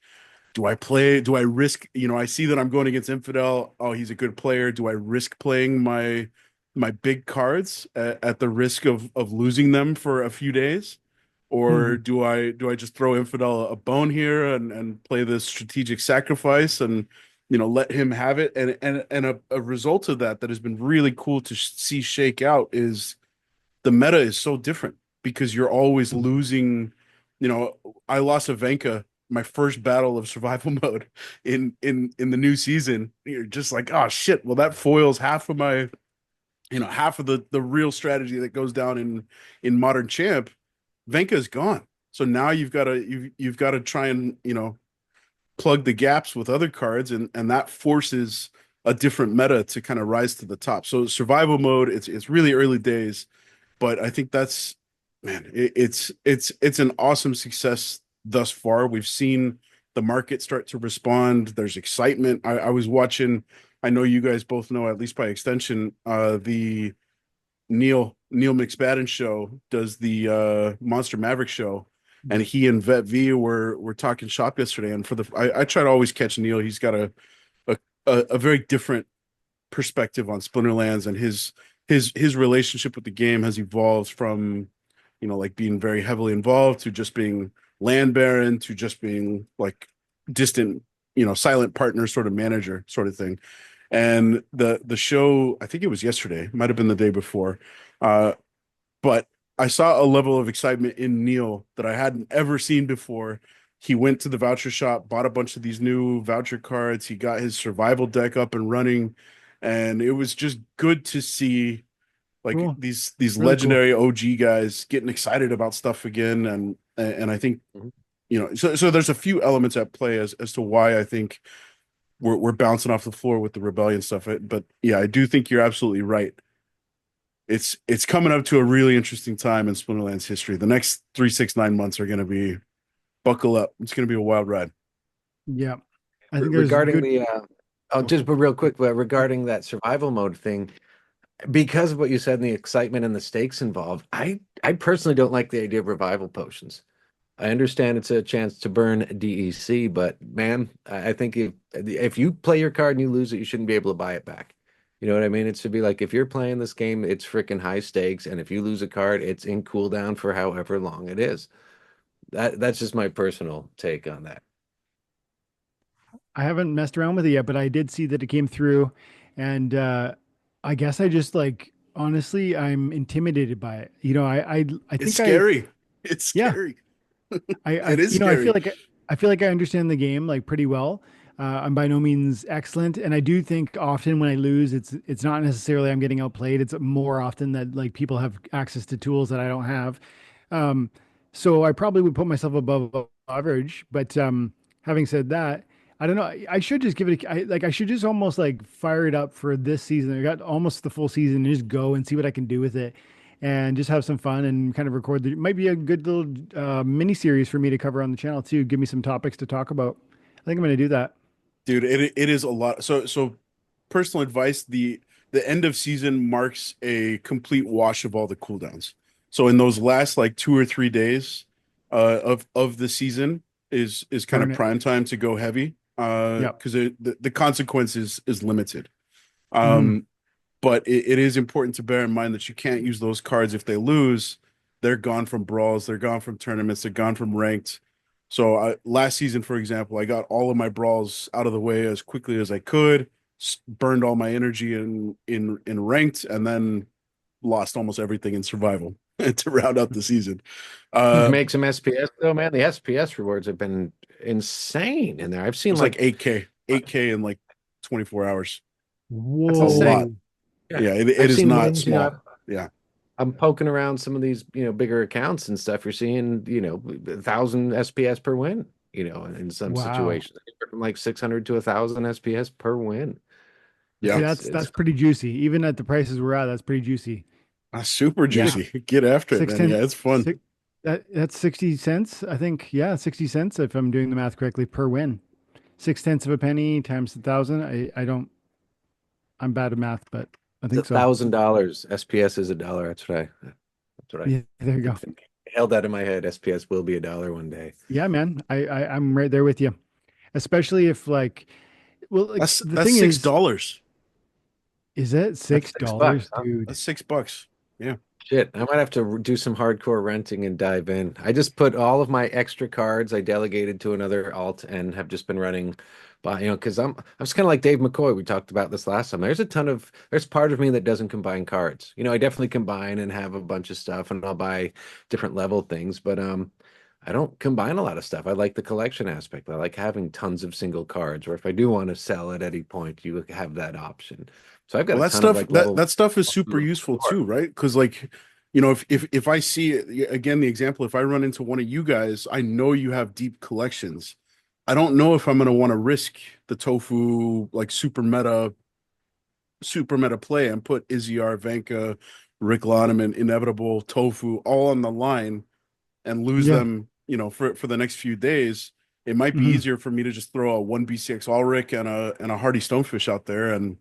do I play? Do I risk? I see that I'm going against Infidel. Oh, he's a good player. Do I risk playing my big cards at the risk of losing them for a few days? Or do I just throw Infidel a bone here and play this strategic sacrifice and let him have it? And a result of that has been really cool to see shake out is the meta is so different because you're always losing. I lost a Venka my first battle of survival mode in the new season. You're just like, oh shit, well that foils half of my half of the real strategy that goes down in Modern Champ. Venka's gone, so now you've got to try and plug the gaps with other cards, and that forces a different meta to kind of rise to the top. So survival mode, it's really early days, but I think that's, man, it's an awesome success thus far. We've seen the market start to respond. There's excitement. I was watching, I know you guys both know, at least by extension, the Neil McSpadden show does the Monster Maverick show, and he and Vet V were talking shop yesterday. And I try to always catch Neil. He's got a very different perspective on Splinterlands, and his relationship with the game has evolved from like being very heavily involved to just being land baron to just being like distant silent partner sort of manager sort of thing. And the show, I think it was yesterday, might have been the day before, but I saw a level of excitement in Neil that I hadn't ever seen before. He went to the voucher shop, bought a bunch of these new voucher cards. He got his survival deck up and running, and it was just good to see like these really legendary OG guys getting excited about stuff again. And I think so there's a few elements at play as to why I think we're bouncing off the floor with the rebellion stuff. But yeah, I do think you're absolutely right. It's coming up to a really interesting time in Splinterlands history. The next 3, 6, 9 months are going to be, buckle up. It's going to be a wild ride. Yeah. I think regarding just real quick, but regarding that survival mode thing, because of what you said and the excitement and the stakes involved, I personally don't like the idea of revival potions. I understand it's a chance to burn DEC, but man, I think if you play your card and you lose it, you shouldn't be able to buy it back. You know what I mean? It should be like, if you're playing this game, it's freaking high stakes, and if you lose a card, it's in cooldown for however long it is. That's just my personal take on that. I haven't messed around with it yet, but I did see that it came through, and I guess I just honestly, I'm intimidated by it. I think it's scary. It's scary. It is scary. I feel like I understand the game pretty well. I'm by no means excellent, and I do think often when I lose, it's not necessarily I'm getting outplayed. It's more often that people have access to tools that I don't have. So I probably would put myself above average. But having said that, I don't know. I should just give it. I should just almost fire it up for this season. I got almost the full season, and just go and see what I can do with it, and just have some fun and kind of record. It might be a good little mini series for me to cover on the channel too. Give me some topics to talk about. I think I'm going to do that. Dude, it is a lot. So personal advice, the end of season marks a complete wash of all the cooldowns. So in those last 2 or 3 days of the season is kind of prime time to go heavy. Because the consequence is limited. But it is important to bear in mind that you can't use those cards if they lose they're gone from brawls, they're gone from tournaments, they're gone from ranked. So last season, for example, I got all of my brawls out of the way as quickly as I could, burned all my energy in ranked, and then lost almost everything in survival to round out the season. Make some SPS though, man. The SPS rewards have been insane in there. I've seen like 8K in like 24 hours. Whoa. That's a lot. Yeah, it I've is seen not wins, small. Yeah. I'm poking around some of these, bigger accounts and stuff. You're seeing, 1,000 SPS per win, in some situations, from like 600 to 1,000 SPS per win. Yeah, see, that's pretty juicy. Even at the prices we're at, that's pretty juicy. Super juicy. Yeah. Get after it, man. Yeah, it's fun. That's 60 cents, I think. Yeah, 60 cents if I'm doing the math correctly per win. 0.6 of a penny times 1,000. I'm bad at math, but I think so. $1,000. SPS is $1. That's what I. Yeah, there you go. Held that in my head. SPS will be $1 one day. Yeah, man. I'm right there with you. Especially if like, well, like, that's $6. Is it $6, huh? dude? That's $6. Yeah. Shit, I might have to do some hardcore renting and dive in. I just put all of my extra cards I delegated to another alt and have just been running by, because I was kind of like Dave McCoy. We talked about this last time. There's part of me that doesn't combine cards. I definitely combine and have a bunch of stuff and I'll buy different level things, but I don't combine a lot of stuff. I like the collection aspect. I like having tons of single cards, or if I do want to sell at any point, you have that option. So I've got that stuff. That stuff is super useful too, right? Because like, if I see again the example, if I run into one of you guys, I know you have deep collections. I don't know if I'm going to want to risk the tofu like super meta play and put Izzyar, Vanka, Rick Lonneman, Inevitable, Tofu all on the line and lose them, for the next few days. It might be easier for me to just throw a 1 BCX Ulrich and a Hardy Stonefish out there and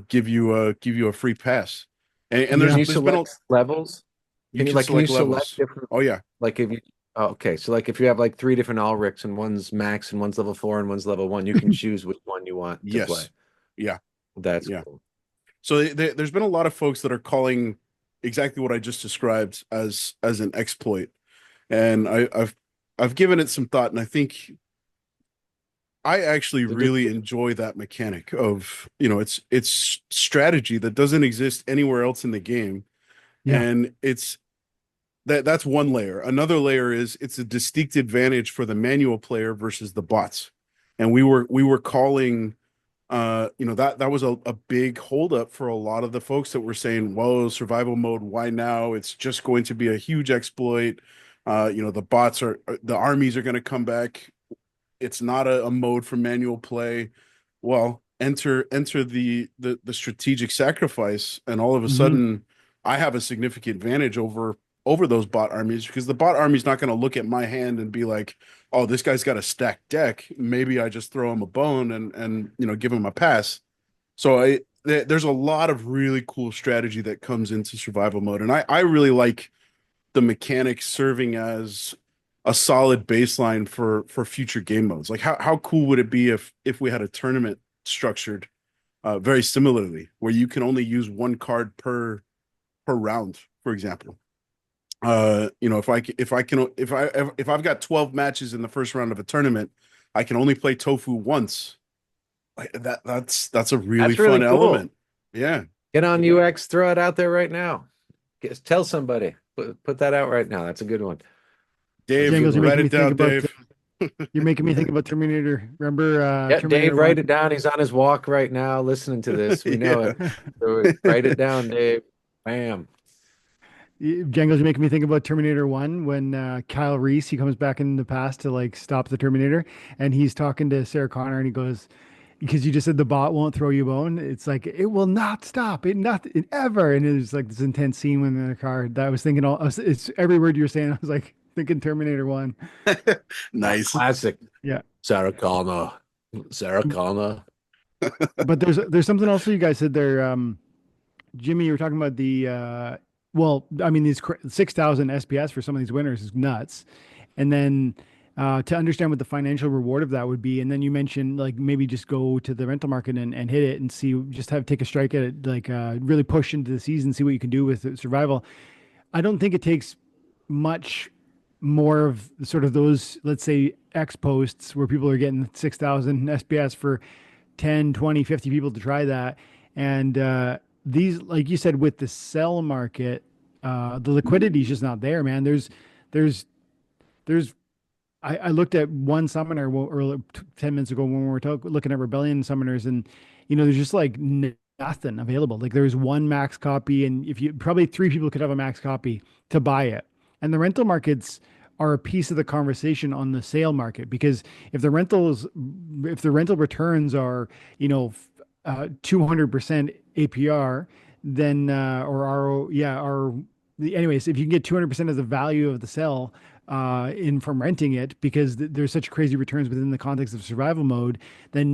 give you a free pass. And there's been levels. Can you select levels? Different, oh yeah. Like if you okay, so like if you have like 3 different Ulrichs and one's max and one's level 4 and one's level 1, you can choose which one you want to play. Yeah. That's cool. So there's been a lot of folks that are calling exactly what I just described as an exploit. And I've given it some thought, and I think I actually really enjoy that mechanic of, it's strategy that doesn't exist anywhere else in the game. Yeah. And that's one layer. Another layer is it's a distinct advantage for the manual player versus the bots. And we were calling, that was a big holdup for a lot of the folks that were saying, whoa, survival mode, why now? It's just going to be a huge exploit. The bots the armies are going to come back. It's not a mode for manual play. Well, enter the strategic sacrifice, and all of a sudden I have a significant advantage over those bot armies, because the bot army is not going to look at my hand and be like, oh, this guy's got a stacked deck. Maybe I just throw him a bone and give him a pass. So there's a lot of really cool strategy that comes into survival mode. And I really like the mechanics serving as a solid baseline for future game modes. Like how cool would it be if we had a tournament structured very similarly, where you can only use one card per round, for example. If I've got 12 matches in the first round of a tournament, I can only play Tofu once. Like that's a really fun cool element. Yeah. Get on UX, throw it out there right now. Tell somebody. Put that out right now. That's a good one. Dave, write it down, Dave. You're making me think about Terminator. Remember? Terminator Dave, 1? write it down. He's on his walk right now, listening to this. We know it. So write it down, Dave. Bam. Django's making me think about Terminator 1 when Kyle Reese, he comes back in the past to like stop the Terminator, and he's talking to Sarah Connor, and he goes, because you just said the bot won't throw you a bone. It's like, it will not stop. It ever. And it's like this intense scene when in the car that I was thinking it's every word you're saying. I was like thinking Terminator 1. Nice. Classic. Yeah. Sarah Connor. But there's something else that you guys said there. Jimmy, you were talking about the, these 6,000 SPS for some of these winners is nuts. And then to understand what the financial reward of that would be. And then you mentioned like maybe just go to the rental market and hit it and see, take a strike at it, like really push into the season, see what you can do with survival. I don't think it takes much more of sort of those, let's say, X posts where people are getting 6,000 SPS for 10, 20, 50 people to try that. And these, like you said, with the sell market, the liquidity is just not there, man. There's, there's, I looked at one summoner or 10 minutes ago when we were looking at Rebellion summoners, and, there's just like nothing available. Like there's one max copy, and if you probably three people could have a max copy to buy it. And the rental markets are a piece of the conversation on the sale market, because if the rental returns are, 200% APR, then, or RO, yeah, or anyways, if you can get 200% of the value of the sell, in from renting it, because there's such crazy returns within the context of survival mode, then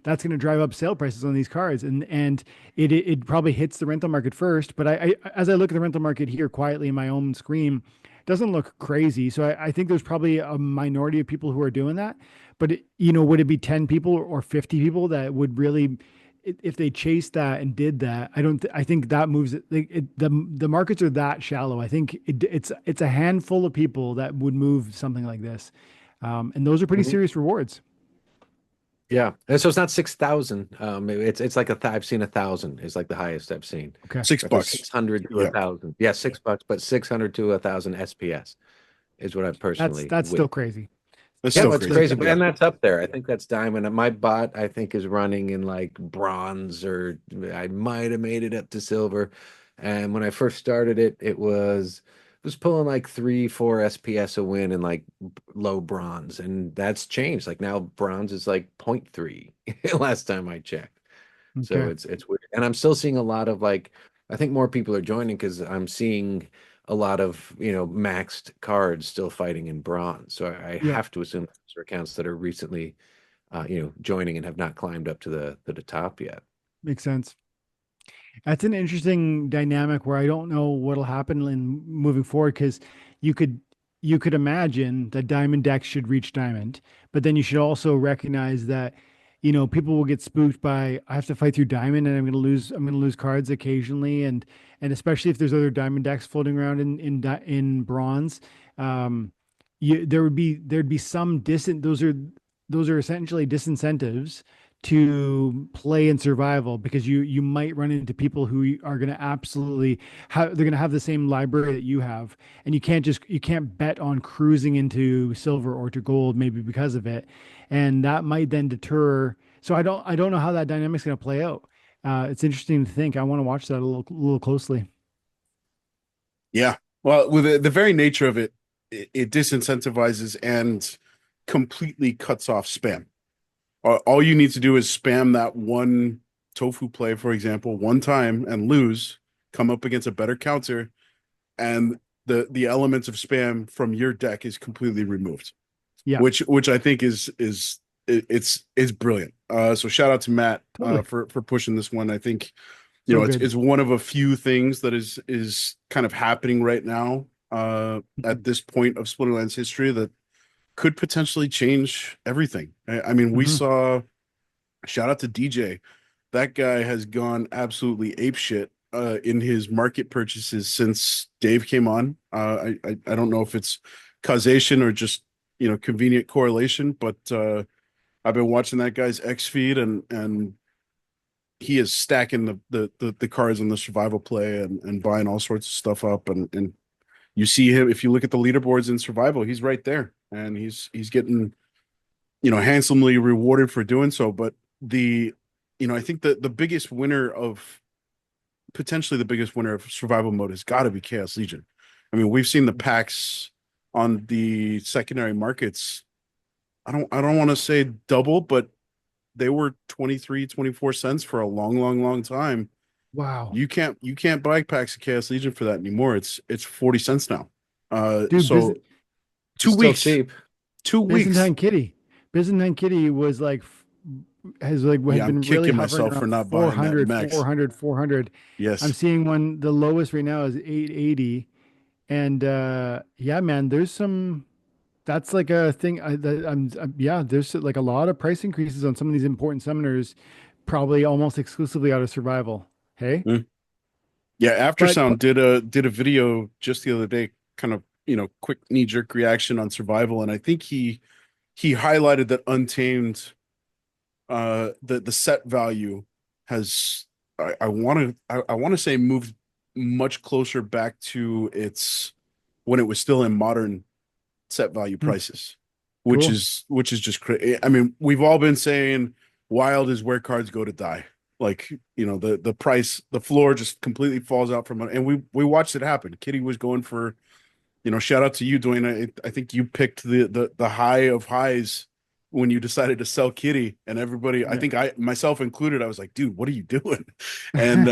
that's going to drive up sale prices on these cards, and it probably hits the rental market first. But I as I look at the rental market here quietly in my own screen, it doesn't look crazy. So I think there's probably a minority of people who are doing that. But would it be 10 people or 50 people that would really, if they chased that and did that? I think that moves it. The markets are that shallow. I think it's a handful of people that would move something like this, and those are pretty serious rewards. Yeah, and so it's not 6,000. It's like I've seen 1,000 is like the highest I've seen. Okay, $6, 600 to 1,000. Yeah, $6, but 600 to 1,000 SPS is what I personally. That's still crazy. That's Yeah, so that's crazy. crazy, and that's up there. I think that's diamond. My bot, I think, is running in like bronze, or I might have made it up to silver. And when I first started it, it was pulling like 3-4 SPS a win in like low bronze, and that's changed. Like now, bronze is like 0.3 last time I checked. So Okay. it's weird, and I'm still seeing a lot of like. I think more people are joining because I'm seeing a lot of maxed cards still fighting in bronze. So I Yeah. have to assume those are accounts that are recently, joining and have not climbed up to the top yet. Makes sense. That's an interesting dynamic where I don't know what'll happen in moving forward, because you could imagine that diamond decks should reach diamond, but then you should also recognize that people will get spooked by, I have to fight through diamond and I'm going to lose cards occasionally, and especially if there's other diamond decks floating around in bronze. There'd be some those are essentially disincentives to play in survival, because you might run into people who are going to absolutely they're going to have the same library that you have, and you can't bet on cruising into silver or to gold maybe because of it, and that might then deter. So I don't know how that dynamic's going to play out. It's interesting to think. I want to watch that a little closely. Yeah. Well, with the very nature of it, it disincentivizes and completely cuts off spam. All you need to do is spam that one tofu play, for example, one time and lose, come up against a better counter, and the elements of spam from your deck is completely removed. Yeah. Which I think is brilliant. So shout out to Matt Totally. for pushing this one. I think So it's one of a few things that is kind of happening right now at this point of Splinterlands history that could potentially change everything. I mean, we saw, shout out to DJ. That guy has gone absolutely apeshit in his market purchases since Dave came on. I don't know if it's causation or just, convenient correlation, but I've been watching that guy's X feed, and he is stacking the cards on the survival play and buying all sorts of stuff up. And you see him, if you look at the leaderboards in survival, he's right there, and he's getting, handsomely rewarded for doing so. But I think the biggest winner of potentially the biggest winner of survival mode has got to be Chaos Legion. I mean, we've seen the packs on the secondary markets. I don't want to say double, but they were 23-24 cents for a long time. Wow. You can't buy packs of Chaos Legion for that anymore. It's 40 cents now. Dude, so 2 Still weeks. cheap. 2 weeks. Byzantine Kitty was like has Yeah, been I'm really kicking hovering myself for around not buying that 400, max. 400, 400. Yes. I'm seeing one, the lowest right now is 880. And yeah, man, that's like a thing. Yeah, there's like a lot of price increases on some of these important summoners, probably almost exclusively out of survival. Hey? Yeah, But Aftersound did a video just the other day, kind of quick knee-jerk reaction on survival, and I think he highlighted that Untamed, the set value has, I want to say, moved much closer back to its when it was still in modern set value prices, which Cool. is just crazy. I mean, we've all been saying wild is where cards go to die. Like, the price, the floor just completely falls out from it, and we watched it happen. Kitty was going for, shout out to you, Dwayne. I think you picked the high of highs when you decided to sell Kitty, and everybody, I think I myself included, I was like, dude, what are you doing? And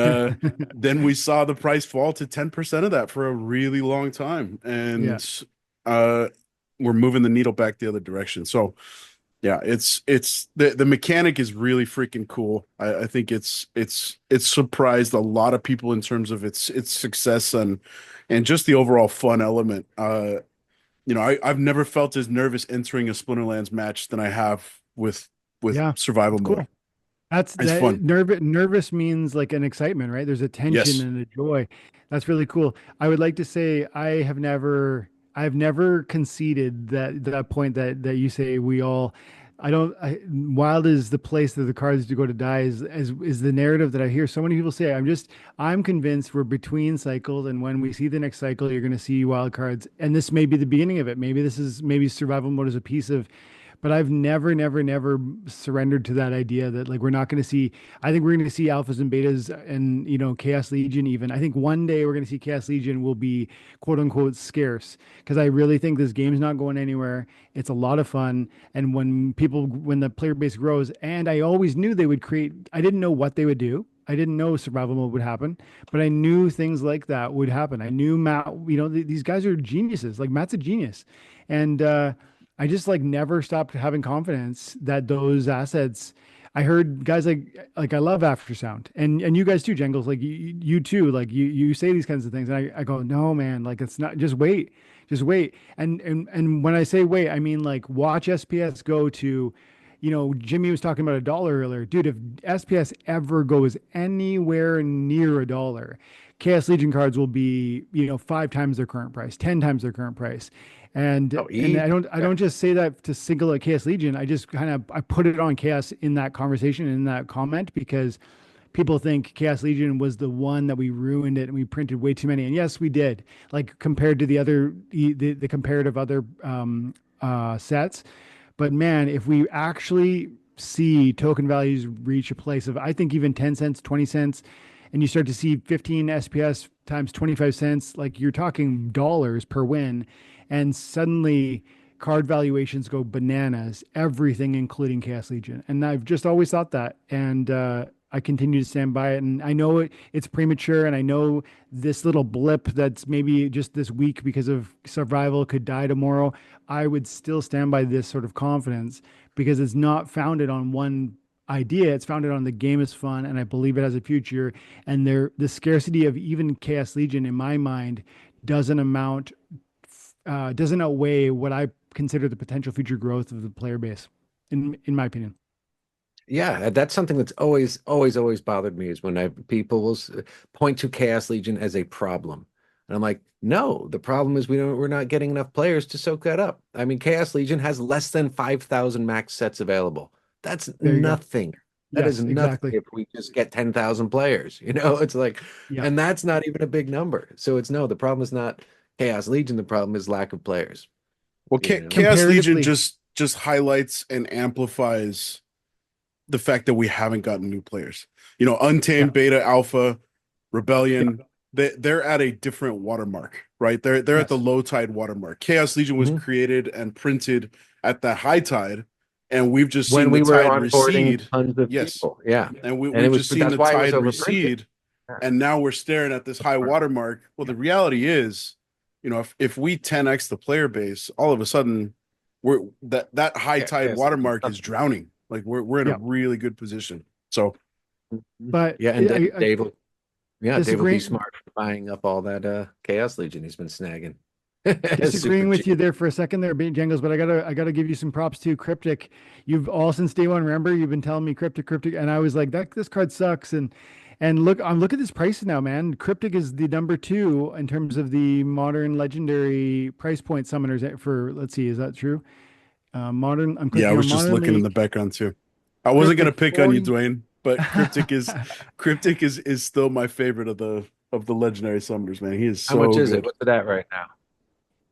then we saw the price fall to 10% of that for a really long time, and we're moving the needle back the other direction. So yeah, it's the mechanic is really freaking cool. I think it's surprised a lot of people in terms of its success and just the overall fun element. I've never felt as nervous entering a Splinterlands match than I have with survival mode. Cool. It's fun. Nervous means like an excitement, right? There's a tension and a joy. That's really cool. I would like to say I've never conceded that point that you say wild is the place that the cards do go to die is the narrative that I hear so many people say. I'm convinced we're between cycles, and when we see the next cycle, you're going to see wild cards, and this may be the beginning of it. Maybe survival mode is a piece of. But I've never surrendered to that idea that like we're not going to see. I think we're going to see alphas and betas and Chaos Legion even. I think one day we're going to see Chaos Legion will be quote unquote scarce, because I really think this game's not going anywhere. It's a lot of fun, and when the player base grows, and I always knew they would create. I didn't know what they would do. I didn't know survival mode would happen, but I knew things like that would happen. I knew Matt. These guys are geniuses. Like Matt's a genius, and. I just like never stopped having confidence that those assets. I heard guys like I love Aftersound, and you guys too, Jengles. Like you too. Like you say these kinds of things, and I go, no man, like it's not. Just wait. And when I say wait, I mean like watch SPS go to. Jimmy was talking about $1 earlier, dude. If SPS ever goes anywhere near $1, Chaos Legion cards will be 5 times their current price, 10 times their current price. And I don't just say that to single out Chaos Legion. I just I put it on Chaos in that conversation, in that comment, because people think Chaos Legion was the one that we ruined it and we printed way too many. And yes, we did, like compared to the comparative other sets. But man, if we actually see token values reach a place of, I think even 10 cents, 20 cents, and you start to see 15 SPS times 25 cents, like you're talking dollars per win. And suddenly card valuations go bananas, everything, including Chaos Legion. And I've just always thought that. And I continue to stand by it. And I know it's premature. And I know this little blip that's maybe just this week because of survival could die tomorrow. I would still stand by this sort of confidence, because it's not founded on one idea. It's founded on the game is fun, and I believe it has a future. And the scarcity of even Chaos Legion, in my mind, doesn't outweigh what I consider the potential future growth of the player base, in my opinion. Yeah, that's something that's always bothered me, is when people will point to Chaos Legion as a problem. And I'm like, no, the problem is we're not getting enough players to soak that up. I mean, Chaos Legion has less than 5,000 max sets available. That's nothing. That is nothing exactly. If we just get 10,000 players, it's like, and that's not even a big number. So the problem is not Chaos Legion. The problem is lack of players. Well, Chaos Legion just highlights and amplifies the fact that we haven't gotten new players. Untamed, Beta, Alpha, Rebellion, they're at a different watermark, right? They're at the low tide watermark. Chaos Legion was created and printed at the high tide, and we've just seen the tide recede. Tons of people. Yeah, and we've just seen the tide recede, and now we're staring at this high watermark. Well, the reality is, if we 10x the player base, all of a sudden that high tide watermark is drowning. Like we're in a really good position. So, but Dave will be smart for buying up all that Chaos Legion he's been snagging. Disagreeing with you there for a second there, Jengles, but I gotta give you some props too. Cryptic, you've all since day one, remember, you've been telling me cryptic, and I was like, this card sucks, and And look at this price now, man. Cryptic is the number 2 in terms of the modern legendary price point summoners for, let's see, is that true? Modern, I'm Yeah, I clicking on was just modern looking in league. the background too. I wasn't gonna Cryptic pick on you, 40. Dwayne, but Cryptic is still my favorite of the legendary summoners, man. He is How much so is it? good. What's it at right now?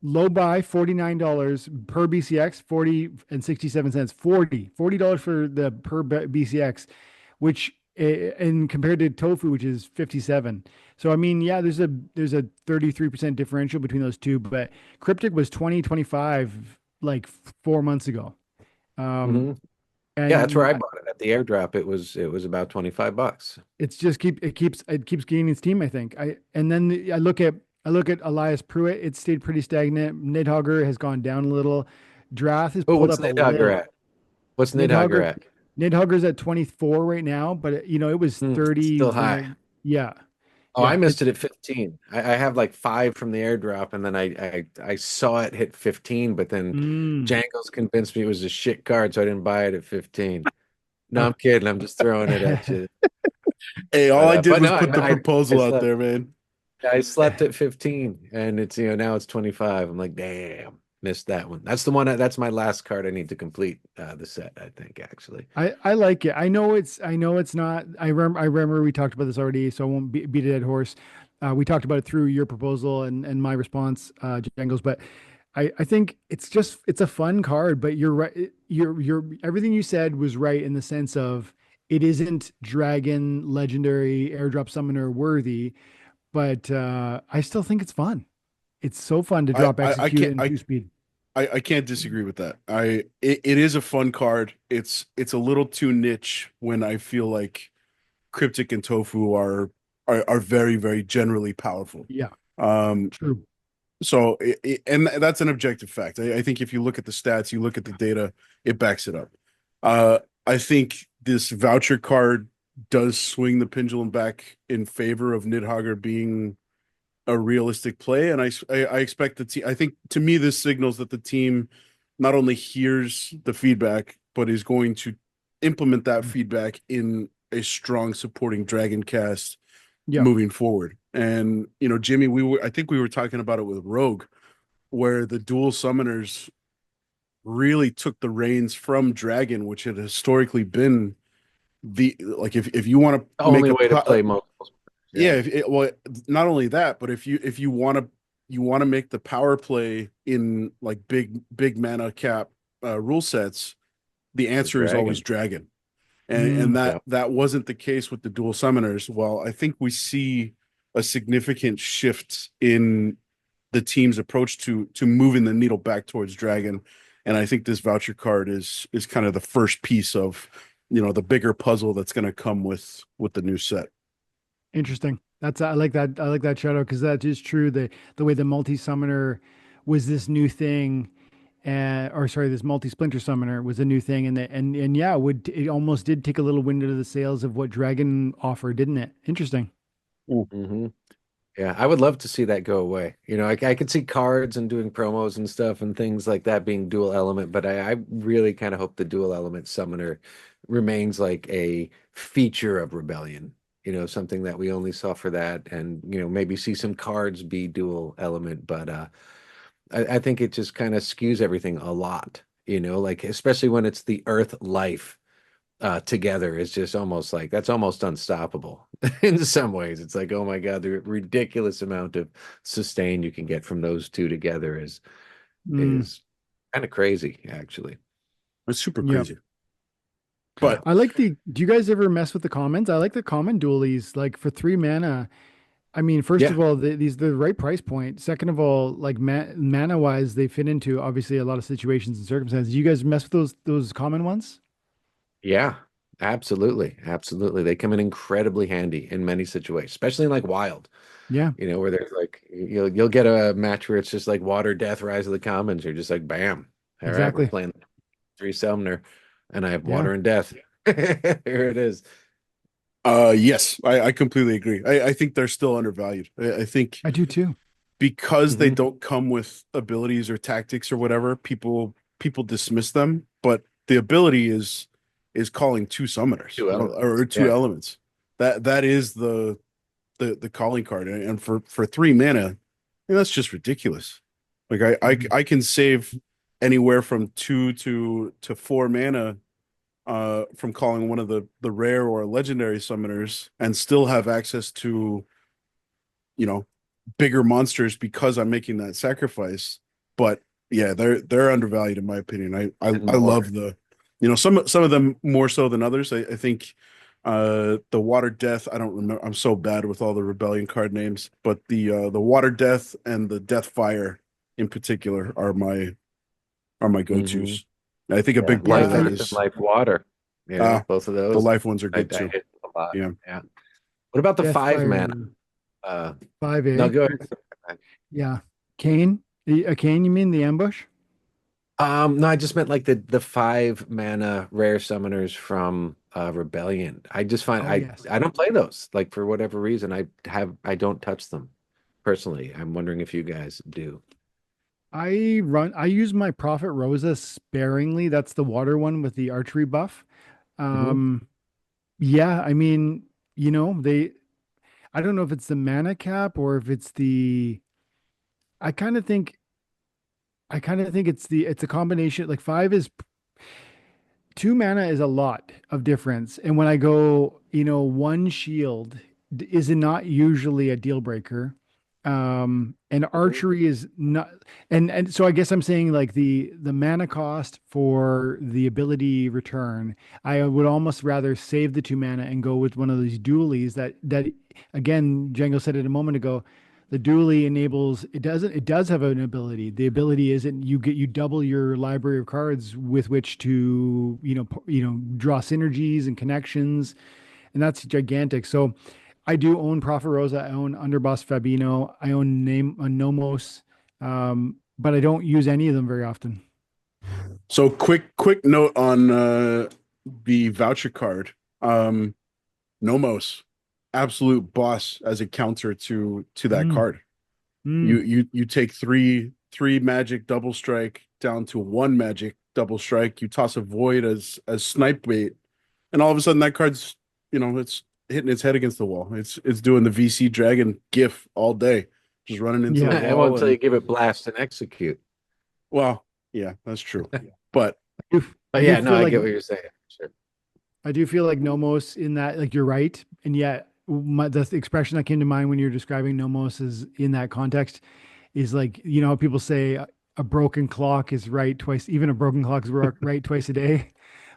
Low buy $49 per BCX, 40 and 67 cents. $40 for the per BCX, which and compared to tofu, which is 57. So I mean, yeah, there's a 33% differential between those two, but Cryptic was 2025 like 4 months ago. Um Hmm. Yeah, that's where and I bought it at the airdrop. It was about $25. it's just it keeps gaining steam, I think. And then I look at Elias Pruitt, it stayed pretty stagnant. Nidhogger has gone down a little. Drath has Oh, pulled what's up a Nidhogger little. at? What's Nidhogger Nidhogger at? Nidhogger's at 24 right now, but it was 30 Still high. yeah. Oh, I Yeah. missed it at 15. I have like 5 from the airdrop, and then I saw it hit 15, but then Mm. Jangles convinced me it was a shit card, so I didn't buy it at 15. No, I'm kidding. I'm just throwing it at you. Hey, all But I did but was no, put the I proposal out slept. there, man. I slept at 15, and it's now it's 25. I'm like, damn, missed that one. That's the one. That's my last card I need to complete the set, I think, actually. I like it. I know it's not. I remember we talked about this already, so I won't beat a dead horse. We talked about it through your proposal and my response, Jangles. But I think it's a fun card. But you're right. You're everything you said was right in the sense of it isn't Dragon Legendary Airdrop Summoner worthy, but I still think it's fun. It's so fun to I drop I, I execute can't and 2 speed. I can't disagree with that. It is a fun card. It's a little too niche when I feel like Cryptic and Tofu are very, very generally powerful. Yeah, Um, true. so and that's an objective fact. I think if you look at the stats, you look at the data, it backs it up. I think this voucher card does swing the pendulum back in favor of Nidhogger being a realistic play, and I expect the team. I think to me this signals that the team not only hears the feedback but is going to implement that feedback in a strong supporting Dragon cast Yeah. moving forward. And Jimmy, I think we were talking about it with Rogue, where the dual summoners really took the reins from Dragon, which had historically been the like if you want The to make only a way to play multiple. yeah, Yeah, well, not only that, but if you want to make the power play in like big mana cap rule sets, the it's a answer is always dragon. Dragon, and Mm. that Yeah. that wasn't the case with the dual summoners. Well, I think we see a significant shift in the team's approach to moving the needle back towards Dragon, and I think this voucher card is kind of the first piece of the bigger puzzle that's going to come with the new set. Interesting. I like that. I like that shadow because that is true. The way the multi summoner was this new thing, or sorry, this multi splinter summoner was a new thing, and yeah, it almost did take a little wind out of the sails of what Dragon offered, didn't it? Interesting. Hmm. Yeah, I would love to see that go away. I could see cards and doing promos and stuff and things like that being dual element, but I really kind of hope the dual element summoner remains like a feature of Rebellion. Something that we only saw for that, and maybe see some cards be dual element, but I think it just kind of skews everything a lot. Like especially when it's the Earth life together is just almost like that's almost unstoppable in some ways. It's like, oh my God, the ridiculous amount of sustain you can get from those two together is Mm, is kind of crazy, actually. It's super yeah. crazy. But Do you guys ever mess with the commons? I like the common dualies, like for 3 mana. I mean, first Yeah, of all, these the right price point. Second of all, like mana wise, they fit into obviously a lot of situations and circumstances. You guys mess with those common ones? yeah, absolutely, absolutely. They come in incredibly handy in many situations, especially in like wild. Yeah, Where there's like you'll get a match where it's just like water, death, rise of the commons. You're just like, bam, all right, we're exactly. playing 3 summoner, and I have Yeah. water and death. Here it is. yes, I completely agree. I think they're still undervalued. I think I do too. because they Hmm. don't come with abilities or tactics or whatever, people dismiss them. But the ability is calling two summoners Two elements. or two Yeah. elements. that is the calling card, and for 3 mana, that's just ridiculous. Like I can save anywhere from 2 to 4 mana from calling one of the rare or legendary summoners and still have access to, bigger monsters because I'm making that sacrifice. But yeah, they're undervalued in my opinion. I love some of them more so than others. I think the Water Death, I don't remember, I'm so bad with all the Rebellion card names, but the Water Death and the Death Fire in particular are my go-tos. I think a big part of that is Life Water. Yeah, both of those. The life ones are good I too. hit a lot. Yeah. What about the Death 5 Fire. mana? 5 No, go ahead. Yeah. Kane? Kane, you mean the ambush? No, I just meant like the 5 mana rare summoners from Rebellion. I just find I don't play those. Like for whatever reason, I don't touch them personally. I'm wondering if you guys do. I use my Prophet Rosa sparingly. That's the water one with the archery buff. Yeah, I mean, I don't know if it's the mana cap or if it's I kind of think it's a combination. Like 2 mana is a lot of difference. And when I go, 1 shield is not usually a deal breaker. And archery is not, and so I guess I'm saying like the mana cost for the ability return, I would almost rather save the 2 mana and go with one of these dualies that again, Django said it a moment ago. The dually enables, it does have an ability. The ability isn't, you double your library of cards with which to, draw synergies and connections. And that's gigantic. So I do own Prophet Rosa. I own Underboss Fabino. I own Nomos. But I don't use any of them very often. So quick note on the voucher card. Nomos, absolute boss as a counter to that card. You take three magic double strike down to 1 magic double strike. You toss a void as snipe bait, and all of a sudden that card's it's hitting its head against the wall. It's doing the VC Dragon gif all day, just running into the wall. I won't until you give it blast and execute. Well, yeah, that's true. But I get what you're saying. Sure. I do feel like Nomos in that, like you're right, and yet the expression that came to mind when you're describing Nomos is in that context is like, how people say a broken clock is right twice, even a broken clock is right twice a day.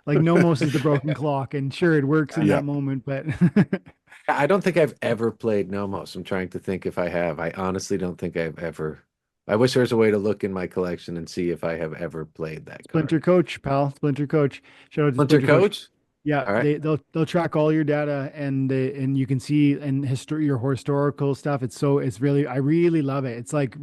Like Nomos is the broken clock, and sure, it works in that moment, but I don't think I've ever played Nomos. I'm trying to think if I have. I honestly don't think I've ever. I wish there was a way to look in my collection and see if I have ever played that card. Splinter Coach, pal. Splinter Coach. Shout out to Splinter Coach. Yeah, all right. They'll track all your data and you can see your historical stuff. It's really, I really love it. It's like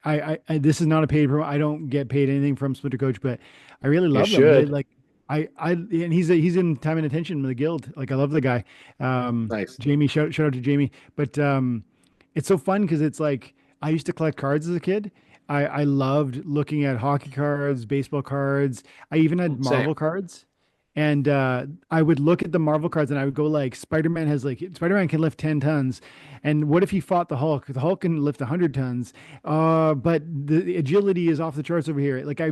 I this is not a paid promo. I don't get paid anything from Splinter Coach, but I really love them. They, like and he's in time and attention with the guild. Like I love the guy. Nice. Jamie, shout out to Jamie. But it's so fun because it's like I used to collect cards as a kid. I loved looking at hockey cards, baseball cards. I even had Marvel cards. And I would look at the Marvel cards and I would go like, Spider-Man can lift 10 tons. And what if he fought the Hulk? The Hulk can lift 100 tons. But the agility is off the charts over here. Like I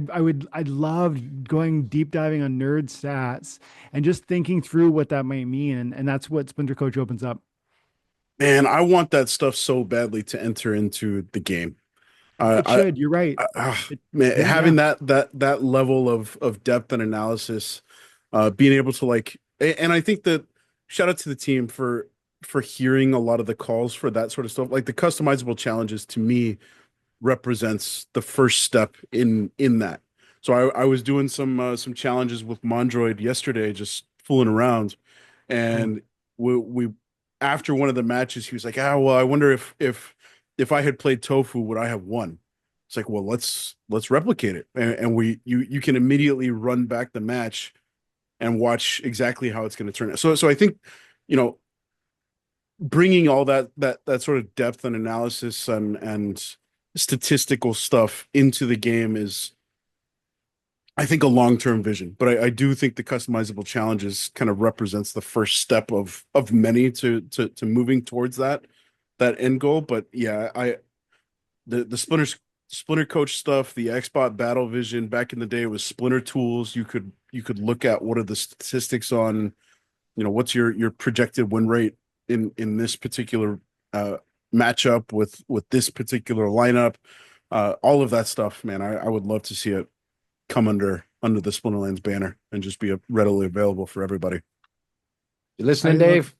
loved going deep diving on nerd stats and just thinking through what that might mean. And that's what Splinter Coach opens up. Man, I want that stuff so badly to enter into the game. It should. You're right. Having that level of depth and analysis, being able to and I think that shout out to the team for hearing a lot of the calls for that sort of stuff. Like the customizable challenges to me represents the first step in that. So I was doing some challenges with Mondroid yesterday, just fooling around, and we after one of the matches, he was like, well, I wonder if I had played Tofu, would I have won? It's like, well, let's replicate it. And you can immediately run back the match and watch exactly how it's going to turn out. So I think, bringing all that sort of depth and analysis and statistical stuff into the game is I think a long-term vision, but I do think the customizable challenges kind of represents the first step of many to moving towards that end goal. But yeah, the Splinter Coach stuff, the Xbot Battle Vision back in the day, it was Splinter tools. You could look at what are the statistics on, what's your projected win rate in this particular matchup with this particular lineup. All of that stuff, man. I would love to see it come under the Splinterlands banner and just be readily available for everybody. You listening, Dave?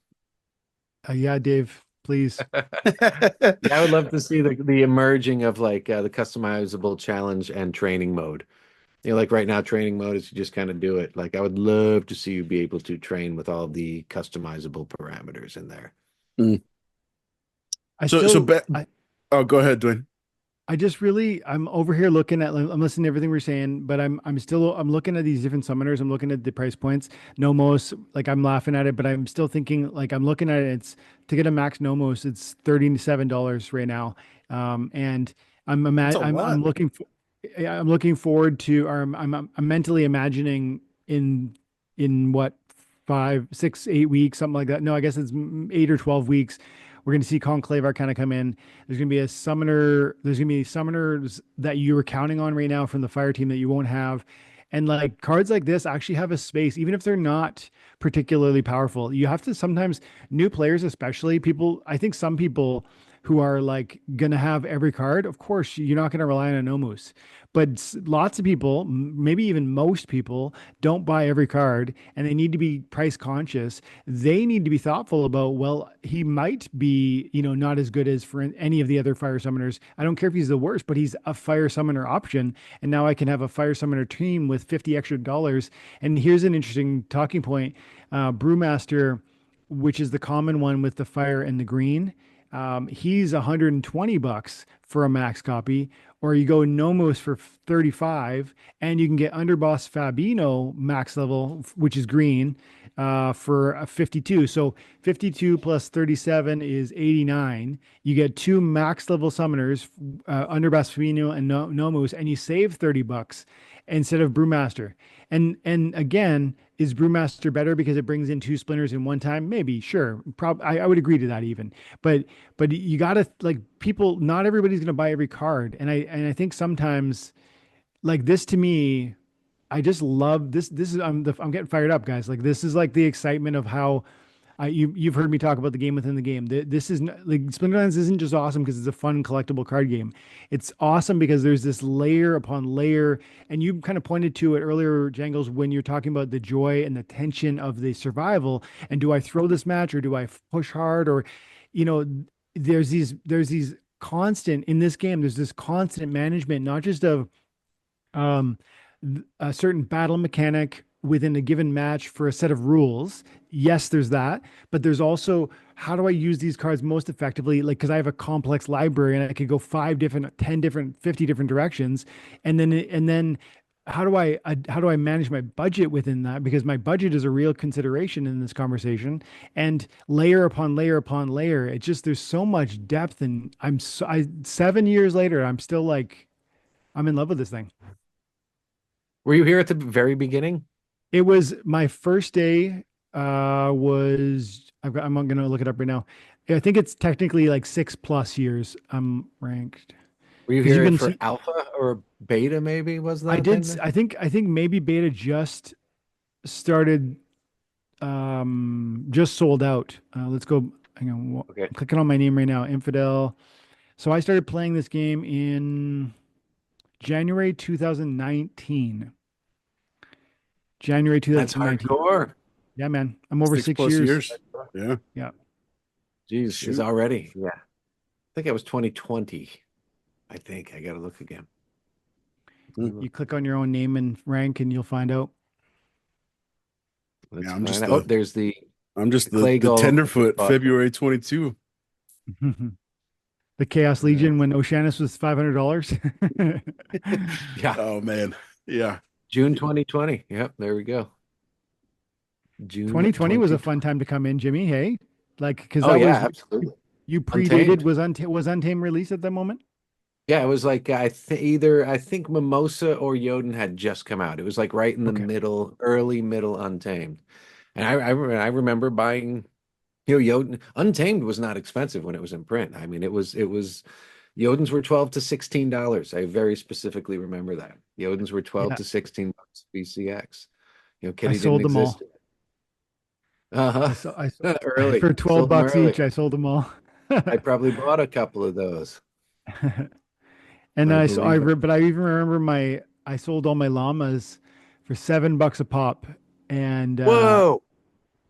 Yeah, Dave, please. Yeah, I would love to see the emerging of like the customizable challenge and training mode. Like right now, training mode is you just kind of do it. Like I would love to see you be able to train with all the customizable parameters in there. Mm. Go ahead, Dwayne. I'm over here looking at, I'm listening to everything we're saying, but I'm looking at these different summoners. I'm looking at the price points. Nomos, like I'm laughing at it, but I'm still thinking, like I'm looking at it. It's to get a max Nomos, it's $37 right now. And I'm looking forward to, or I'm mentally imagining in what 5, 6, 8 weeks, something like that. No, I guess it's 8 or 12 weeks. We're going to see Conclave Arcana come in. There's going to be a summoner. There's going to be summoners that you were counting on right now from the fire team that you won't have. And like cards like this actually have a space, even if they're not particularly powerful. You have to sometimes, new players, especially I think some people who are like going to have every card, of course, you're not going to rely on a Nomus. But lots of people, maybe even most people, don't buy every card and they need to be price conscious. They need to be thoughtful about, well, he might be, not as good as for any of the other fire summoners. I don't care if he's the worst, but he's a fire summoner option. And now I can have a fire summoner team with $50 extra. And here's an interesting talking point. Brewmaster, which is the common one with the fire and the green, he's $120 for a max copy, or you go Nomos for 35 and you can get Underboss Fabino max level, which is green, for 52. So 52 plus 37 is 89. You get 2 max level summoners, Underboss Fabino and Nomos, and you save $30 instead of Brewmaster. And again, is Brewmaster better because it brings in 2 splinters in one time? Maybe, sure. I would agree to that even. But you gotta, like, people, not everybody's gonna buy every card. And I think sometimes, like, this to me, I just love this. I'm getting fired up, guys. Like, this is like the excitement of how you've heard me talk about the game within the game. This is like Splinterlands isn't just awesome because it's a fun collectible card game. It's awesome because there's this layer upon layer, and you kind of pointed to it earlier, Jangles, when you're talking about the joy and the tension of the survival. And do I throw this match or do I push hard? Or, there's these constant in this game. There's this constant management, not just of a certain battle mechanic within a given match for a set of rules. Yes, there's that, but there's also, how do I use these cards most effectively? Like, because I have a complex library and I could go 5 different, 10 different, 50 different directions. And then how do I manage my budget within that? Because my budget is a real consideration in this conversation, and layer upon layer upon layer. It's just, there's so much depth, and 7 years later, I'm still like, I'm in love with this thing. Were you here at the very beginning? It was my first day. I'm going to look it up right now. I think it's technically like 6+ years. I'm ranked. Were you here for alpha or beta? Maybe was that? I did. I think maybe beta just started. Just sold out. Let's go. Hang on. Okay. I'm clicking on my name right now. Infidel. So I started playing this game in January 2019. January 2019. That's hardcore. Yeah, man. I'm over 6 years. Yeah. Yeah. Jeez, it's already. Yeah. I think it was 2020. I think I got to look again. You click on your own name and rank, and you'll find out. I'm just the tenderfoot. February 22. The Chaos Legion when Oceanus was $500. Yeah. Oh man. Yeah. June 2020. Yep. There we go. June 2020 was a fun time to come in, Jimmy. Hey, like, because absolutely. You predated. Was Untamed released at that moment? Yeah, it was like I think Mimosa or Jotun had just come out. It was like right in the Okay. middle, early middle Untamed. And I remember buying, Jotun Untamed was not expensive when it was in print. I mean, it was Jotuns were 12 to $16. I very specifically remember that. Jotuns were 12 Yeah. to $16 BCX. I Kitty didn't sold them exist. all. Uh-huh. I Early. for I sold 12 them bucks early. each, I sold them all. I probably bought a couple of those. And I I believe it. but I even remember I sold all my llamas for $7 a pop. And Whoa.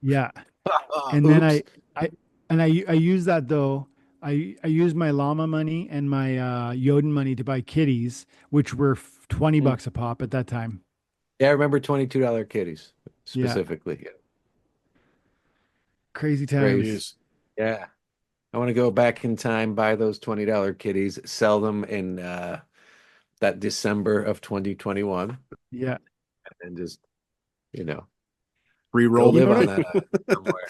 yeah. And then Oops. I use that though. I use my llama money and my Jotun money to buy kitties, which were 20 Mm. bucks a pop at that time. Yeah, I remember $22 kitties Yeah. specifically. Yeah. Crazy times. Crazy. Jeez. Yeah. I want to go back in time, buy those $20 kitties, sell them in that December of 2021, Yeah. and just, you know, go Re-roll You know live what on them. that somewhere.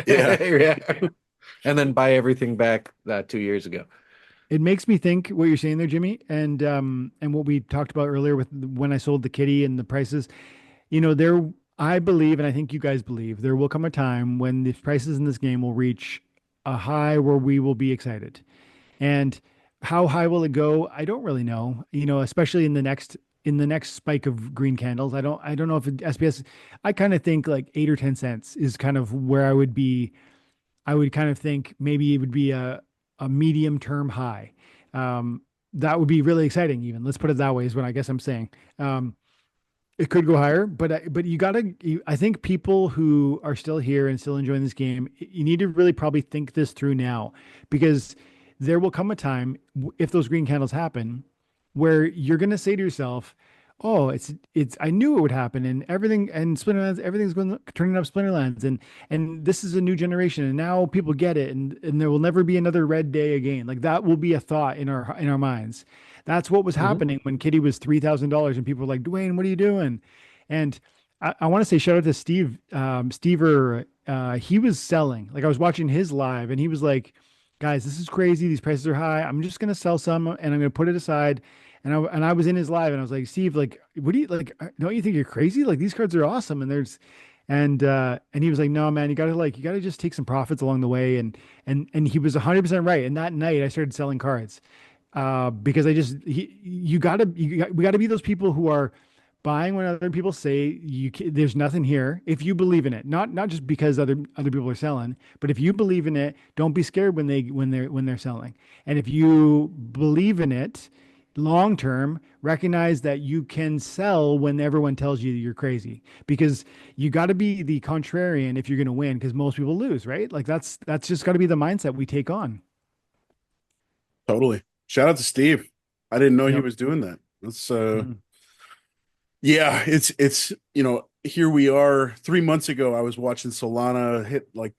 Yeah. Yeah. And then buy everything back 2 years ago. it makes me think what you're saying there, Jimmy, and what we talked about earlier with when I sold the kitty and the prices. There I believe, and I think you guys believe, there will come a time when the prices in this game will reach a high where we will be excited. And how high will it go? I don't really know. Especially in the next spike of green candles. I don't know if SPS. I kind of think like 8 or 10 cents is kind of where I would be. I would kind of think maybe it would be a medium term high. Um, that would be really exciting. Even let's put it that way is what I guess I'm saying. It could go higher, but you gotta. I think people who are still here and still enjoying this game, you need to really probably think this through now, because there will come a time if those green candles happen, where you're gonna say to yourself, "Oh, it's. I knew it would happen, and everything and Splinterlands, everything's going turning up Splinterlands, and this is a new generation, and now people get it, and there will never be another red day again." Like that will be a thought in our minds. That's what was Mhm. happening when Kitty was $3,000 and people were like, Dwayne, what are you doing? And I want to say shout out to Steve. He was selling. Like I was watching his live and he was like, guys, this is crazy. These prices are high. I'm just gonna sell some and I'm gonna put it aside. And I was in his live and I was like, Steve, like, what do you like? Don't you think you're crazy? Like these cards are awesome. And he was like, no, man, you gotta just take some profits along the way. And he was 100% right. And that night I started selling cards because we got to be those people who are buying when other people say there's nothing here. If you believe in it, not just because other people are selling, but if you believe in it, don't be scared when they're selling. And if you believe in it long term, recognize that you can sell when everyone tells you you're crazy, because you got to be the contrarian if you're going to win, because most people lose, right? Like that's just got to be the mindset we take on. Totally. Shout out to Steve. I didn't know he Yep. was doing that. That's Mhm. yeah, it's here we are 3 months ago. I was watching Solana hit like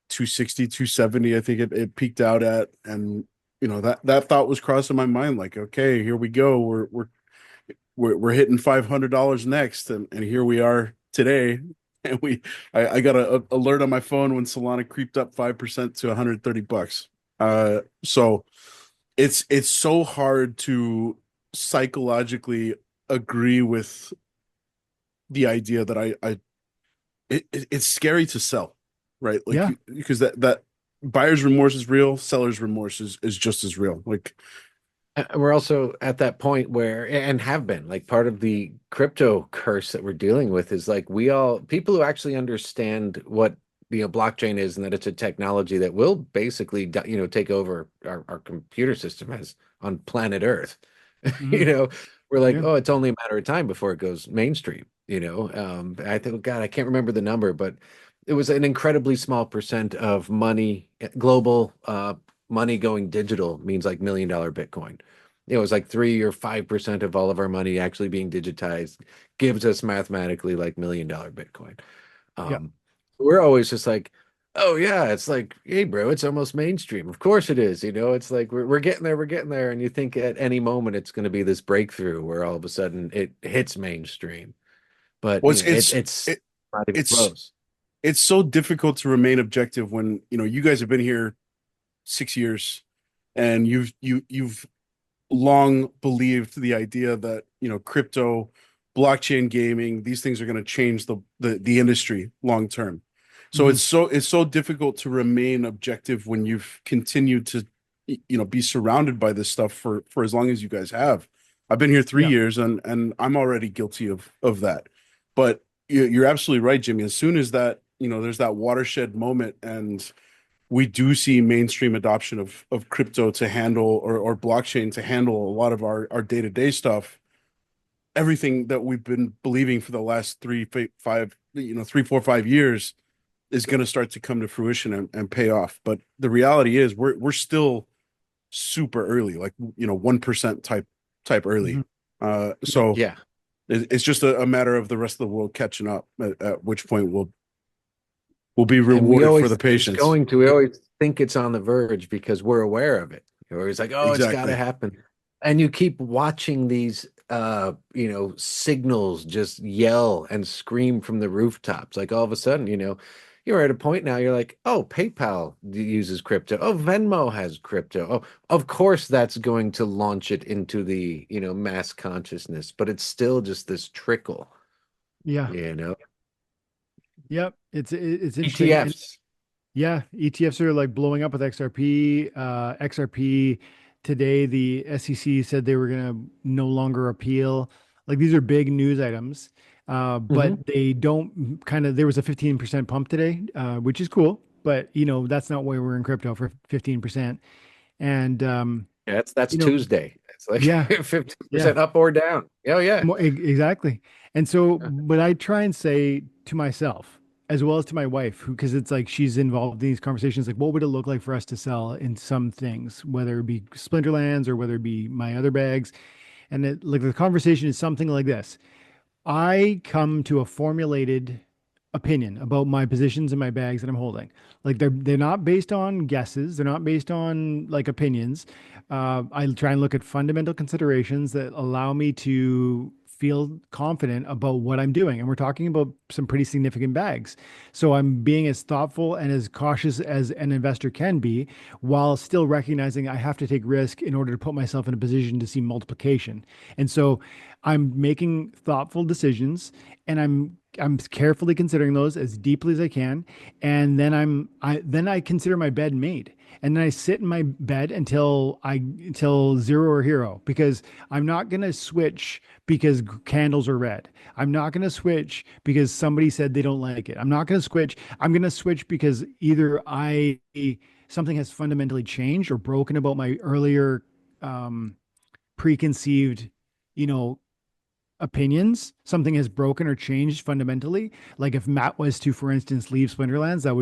260, 270. I think it peaked out at, and that thought was crossing my mind, like, okay, here we go. We're hitting $500 next, and here we are today. And I got a alert on my phone when Solana creeped up 5% to 130 bucks. So it's so hard to psychologically agree with the idea that it's scary to sell, right? Like, Yeah. because that buyer's remorse is real, seller's remorse is just as real. Like, We're also at that point where, and have been, like, part of the crypto curse that we're dealing with is like people who actually understand what blockchain is, and that it's a technology that will basically take over our computer system as on planet Earth. you Mhm. know we're like, Yeah. oh, it's only a matter of time before it goes mainstream. I think, God, I can't remember the number, but it was an incredibly small percent of money, global money going digital means like $1 million Bitcoin. It was like 3 or 5% of all of our money actually being digitized gives us mathematically like $1 million Bitcoin. Yeah. Um, we're always just like, oh yeah, it's like, hey bro, it's almost mainstream. Of course it is. It's like we're getting there, and you think at any moment it's going to be this breakthrough where all of a sudden it hits mainstream. But well, it's it, not even it's close. it's so difficult to remain objective when you guys have been here 6 years, and you've long believed the idea that, crypto, blockchain gaming, these things are going to change the industry long term. So it's so difficult to remain objective when you've continued to, be surrounded by this stuff for as long as you guys have. I've been here 3 years, and I'm already guilty of that. But you're absolutely right, Jimmy. As soon as that, there's that watershed moment, and we do see mainstream adoption of crypto to handle, or blockchain to handle a lot of our day-to-day stuff, everything that we've been believing for the last 3, 4, 5 years is going to start to come to fruition and pay off. But the reality is we're still super early, like 1% type early. So Yeah. it's just a matter of the rest of the world catching up, at which point we'll be And we rewarded always for the patience. we always think it's on the verge because we're aware of it. You're always like, oh, it's got Exactly. to happen. And you keep watching these signals just yell and scream from the rooftops. Like all of a sudden, you're at a point now, you're like, oh, PayPal uses crypto. Oh, Venmo has crypto. Oh, of course that's going to launch it into the, mass consciousness, but it's still just this trickle. Yeah. Yep. It's interesting. And ETFs. yeah, ETFs are like blowing up with XRP. XRP today, the SEC said they were going to no longer appeal. Like these are big news items, but they don't there was a 15% pump today, which is cool. But that's not why we're in crypto for 15%. And Yeah, that's Tuesday. It's like yeah, 50% up or down. Oh yeah. Exactly. And so, but I try and say to myself, as well as to my wife, because it's like she's involved in these conversations, like what would it look like for us to sell in some things, whether it be Splinterlands or whether it be my other bags. And like the conversation is something like this. I come to a formulated opinion about my positions and my bags that I'm holding. Like they're not based on guesses. They're not based on like opinions. I try and look at fundamental considerations that allow me to feel confident about what I'm doing. And we're talking about some pretty significant bags. So I'm being as thoughtful and as cautious as an investor can be, while still recognizing I have to take risk in order to put myself in a position to see multiplication. And so I'm making thoughtful decisions, and I'm carefully considering those as deeply as I can, and then I consider my bed made, and then I sit in my bed until zero or hero, because I'm not gonna switch because candles are red. I'm not gonna switch because somebody said they don't like it. I'm not gonna switch. I'm gonna switch because either something has fundamentally changed or broken about my earlier preconceived, you know, opinions. Something has broken or changed fundamentally. Like if Matt was to, for instance, leave Splinterlands, that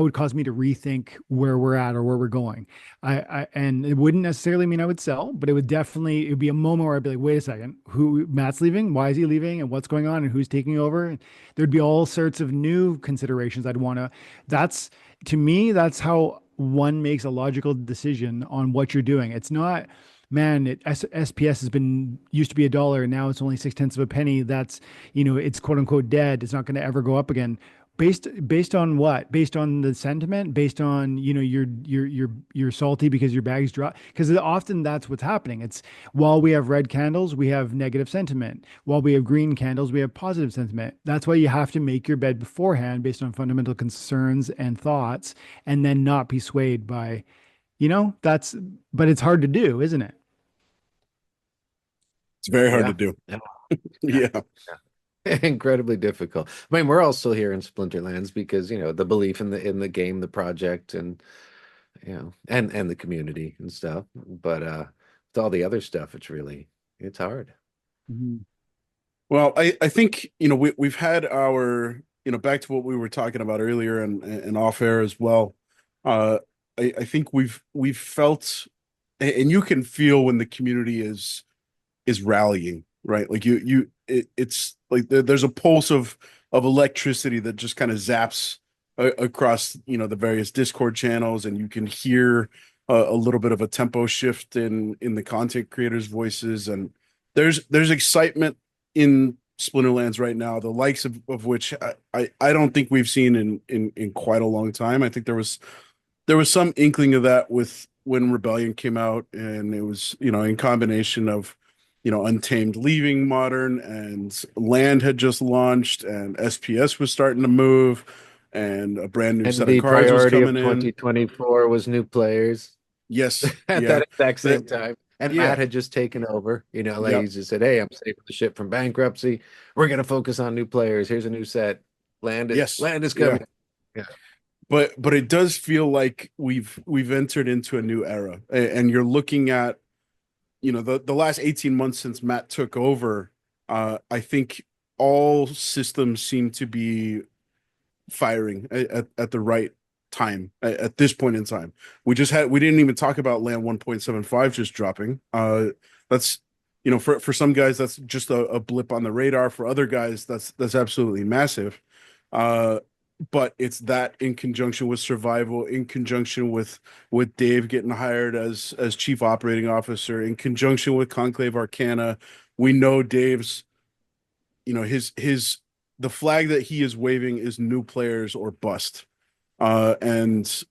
would cause me to rethink where we're at or where we're going. And it wouldn't necessarily mean I would sell, but it would be a moment where I'd be like, wait a second, Matt's leaving? Why is he leaving? And what's going on? And who's taking over? And there'd be all sorts of new considerations to me, that's how one makes a logical decision on what you're doing. It's not, man, SPS used to be $1, and now it's only 6/10 of a penny. That's, it's quote unquote dead. It's not going to ever go up again. Based on what? Based on the sentiment? Based on, you're salty because your bags drop? Because often that's what's happening. It's, while we have red candles, we have negative sentiment. While we have green candles, we have positive sentiment. That's why you have to make your bed beforehand based on fundamental concerns and thoughts, and then not be swayed by, but it's hard to do, isn't it? It's very hard to do. Yeah. Incredibly difficult. I mean, we're all still here in Splinterlands because, the belief in the game, the project, and and the community and stuff. But with all the other stuff, it's hard. Mm-hmm. Well, I think, we've had our, back to what we were talking about earlier, and off air as well. I think we've felt, and you can feel when the community is rallying, right? Like it's like there's a pulse of electricity that just kind of zaps across, the various Discord channels, and you can hear a little bit of a tempo shift in the content creators' voices, and there's excitement in Splinterlands right now, the likes of which I don't think we've seen in quite a long time. I think there was some inkling of that with when Rebellion came out, and it was, in combination of, Untamed leaving Modern, and Land had just launched, and SPS was starting to move, and a brand new And set of the cards was priority of coming in. 2024 was new players Yes, at yeah, that exact same that, time. And Matt yeah, had just taken over. Like yep, he just said, "Hey, I'm saving the ship from bankruptcy. We're gonna focus on new players. Here's a new set. yes, Land is yeah. coming." Yeah. But it does feel like we've entered into a new era, and you're looking at, the last 18 months since Matt took over. I think all systems seem to be firing at the right time at this point in time. We didn't even talk about Land 1.75 just dropping. That's, for some guys that's just a blip on the radar. For other guys, that's absolutely massive. But it's that, in conjunction with Survival, in conjunction with Dave getting hired as chief operating officer, in conjunction with Conclave Arcana. We know Dave's, his the flag that he is waving is new players or bust. And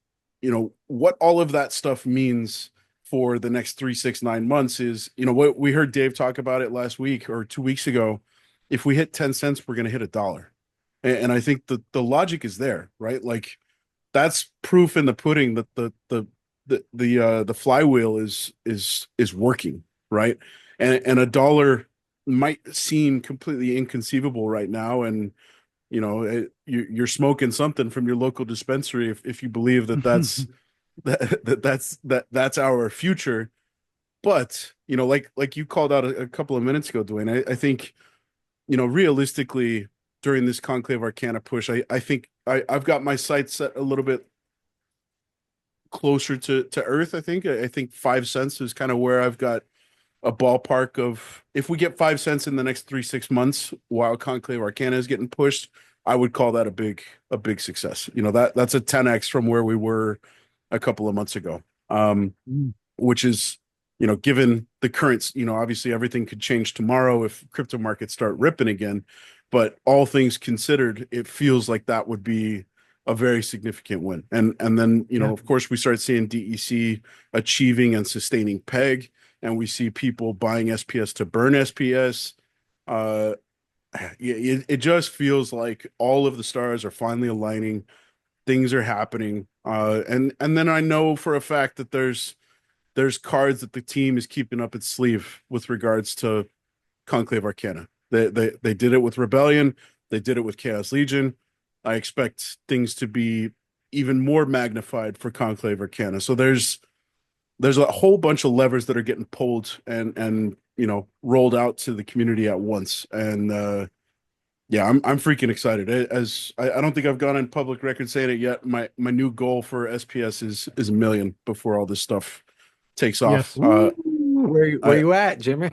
what all of that stuff means for the next 3, 6, 9 months is, what we heard Dave talk about it last week or 2 weeks ago. If we hit 10 cents, we're going to hit $1. And I think the logic is there, right? Like, that's proof in the pudding that the flywheel is working, right? And $1 might seem completely inconceivable right now, and you're smoking something from your local dispensary if you believe that that's our future. But like you called out a couple of minutes ago, Dwayne, I think, realistically, during this Conclave Arcana push, I think I've got my sights set a little bit closer to earth. I think 5 cents is kind of where I've got a ballpark of. If we get 5 cents in the next 3, 6 months while Conclave Arcana is getting pushed, I would call that a big success. That's a 10x from where we were a couple of months ago. Which is, given the currents, obviously everything could change tomorrow if crypto markets start ripping again. But all things considered, it feels like that would be a very significant win. And then, of course, we start seeing DEC achieving and sustaining peg, and we see people buying SPS to burn SPS. It just feels like all of the stars are finally aligning. Things are happening. And then I know for a fact that there's cards that the team is keeping up its sleeve with regards to Conclave Arcana. They did it with Rebellion. They did it with Chaos Legion. I expect things to be even more magnified for Conclave Arcana. So there's a whole bunch of levers that are getting pulled and rolled out to the community at once. And yeah, I'm freaking excited. As I don't think I've gone on public record saying it yet. My new goal for SPS is $1 million before all this stuff takes off. Yes. Where you at, Jimmy?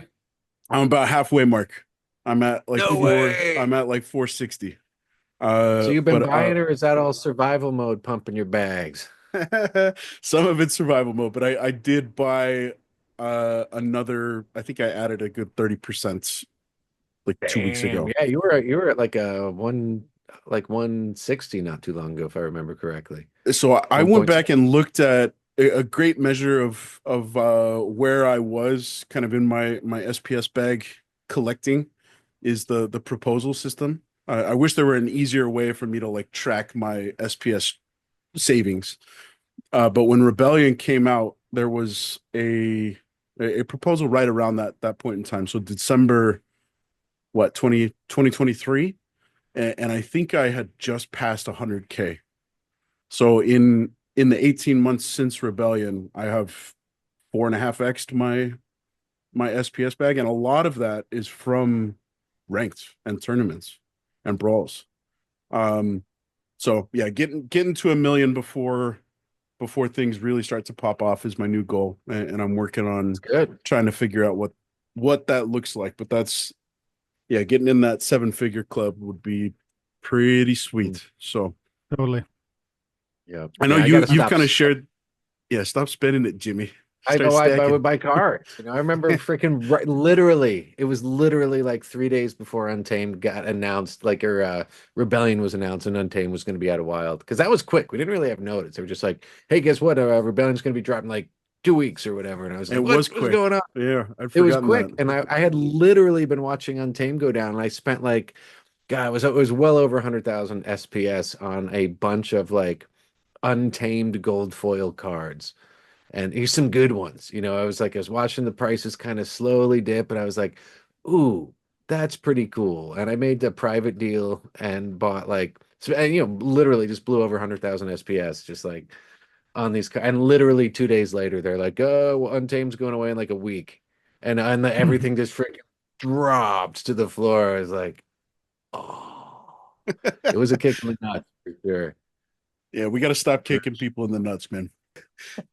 I'm about halfway mark. I'm at like No way. I'm at like 460. So you've been buying, or is that all survival mode pumping your bags? Some of it's survival mode, but I did buy another. I think I added a good 30% like 2 weeks ago. Yeah, you were at like 160 not too long ago, if I remember correctly. So I went back and looked at a great measure of where I was kind of in my SPS bag collecting is the proposal system. I wish there were an easier way for me to like track my SPS savings. But when Rebellion came out, there was a proposal right around that point in time. So December, 2023, and I think I had just passed 100K. So in the 18 months since Rebellion, I have 4.5x to my SPS bag, and a lot of that is from ranked and tournaments and brawls. So yeah, getting to $1 million before things really start to pop off is my new goal, and I'm working on trying to figure out what that looks like. But that's, yeah, getting in that 7-figure club would be pretty sweet. So Totally. Yeah, I know you've kind of shared. Yeah, stop spending it, Jimmy. I know. I would buy cards. I remember freaking literally. It was literally like 3 days before Untamed got announced, Rebellion was announced, and Untamed was going to be out of Wild, because that was quick. We didn't really have notice. They were just like, "Hey, guess what? Rebellion's going to be dropping like 2 weeks or whatever. And I was It like, was what's quick. going on? Yeah, I'd It was forgotten quick. that. And I had literally been watching Untamed go down, and I spent like, God, it was well over 100,000 SPS on a bunch of like Untamed gold foil cards. And here's some good ones. I was watching the prices kind of slowly dip, and I was like, ooh, that's pretty cool. And I made the private deal and bought like, and literally just blew over 100,000 SPS, just like on these. And literally 2 days later, they're like, oh, well, Untamed's going away in like a week. And everything just freaking dropped to the floor. I was like, oh, it was a kick in the nuts for sure. Yeah, we got to stop kicking people in the nuts, man.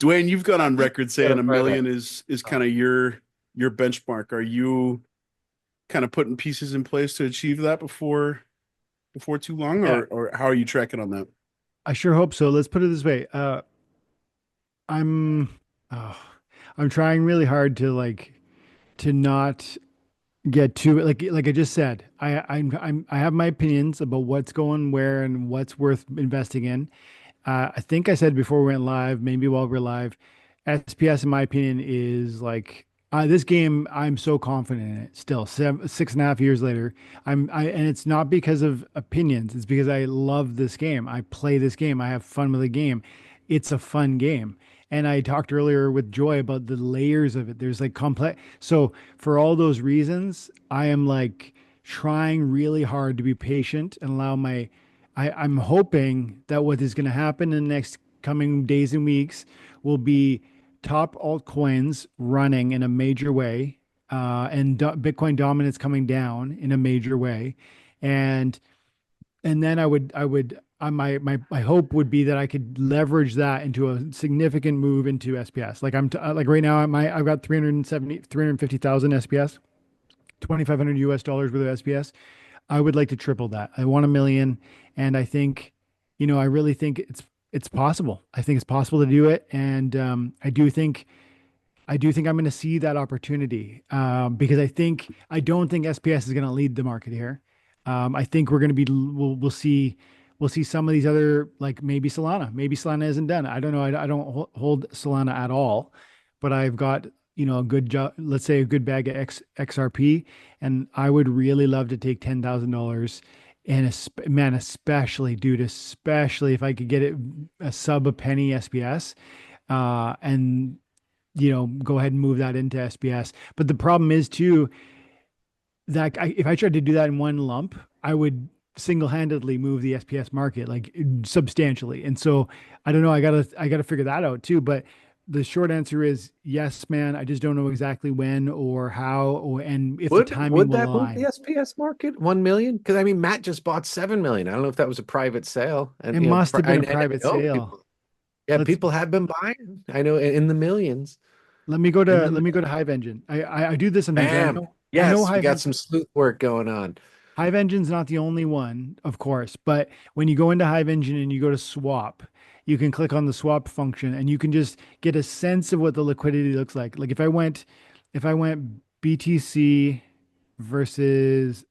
Dwayne, you've gone on record saying a million is kind of your benchmark. Are you kind of putting pieces in place to achieve that before too long, or how are you tracking on that? I sure hope so. Let's put it this way. I'm oh, I'm trying really hard to not get too like I just said. I have my opinions about what's going where and what's worth investing in. I think I said before we went live, maybe while we're live, SPS in my opinion is like this game. I'm so confident in it still. 6.5 years later, and it's not because of opinions. It's because I love this game. I play this game. I have fun with the game. It's a fun game. And I talked earlier with Joy about the layers of it. There's like complex. So for all those reasons, I am like trying really hard to be patient and allow I'm hoping that what is going to happen in the next coming days and weeks will be top altcoins running in a major way, and Bitcoin dominance coming down in a major way, and then my hope would be that I could leverage that into a significant move into SPS. Like like right now I've got 350,000 SPS, 2,500 US dollars worth of SPS. I would like to triple that. I want 1 million, and I think, I really think it's possible. I think it's possible to do it, and I do think I'm going to see that opportunity, because I don't think SPS is going to lead the market here. I think we're going to be we'll see some of these other, like maybe Solana. Maybe Solana isn't done. I don't know. I don't hold Solana at all, but I've got a good job. Let's say a good bag of XRP, and I would really love to take $10,000. And especially if I could get it a sub a penny SPS, and go ahead and move that into SPS. But the problem is too that if I tried to do that in one lump, I would single-handedly move the SPS market like substantially. And so I don't know. I gotta figure that out too. But the short answer is yes, man. I just don't know exactly when or how, and if the timing would will that move align. the SPS market 1 million? Because I mean, Matt just bought 7 million. I don't know if that was a private sale. And It must have been a private sale. People have been buying. I know in the millions. Let me go to Hive Engine. I do this sometimes. Bam. I know We got some sleuth work going on. Hive Engine's not the only one, of course, but when you go into Hive Engine and you go to swap, you can click on the swap function and you can just get a sense of what the liquidity looks like. Like if I went BTC versus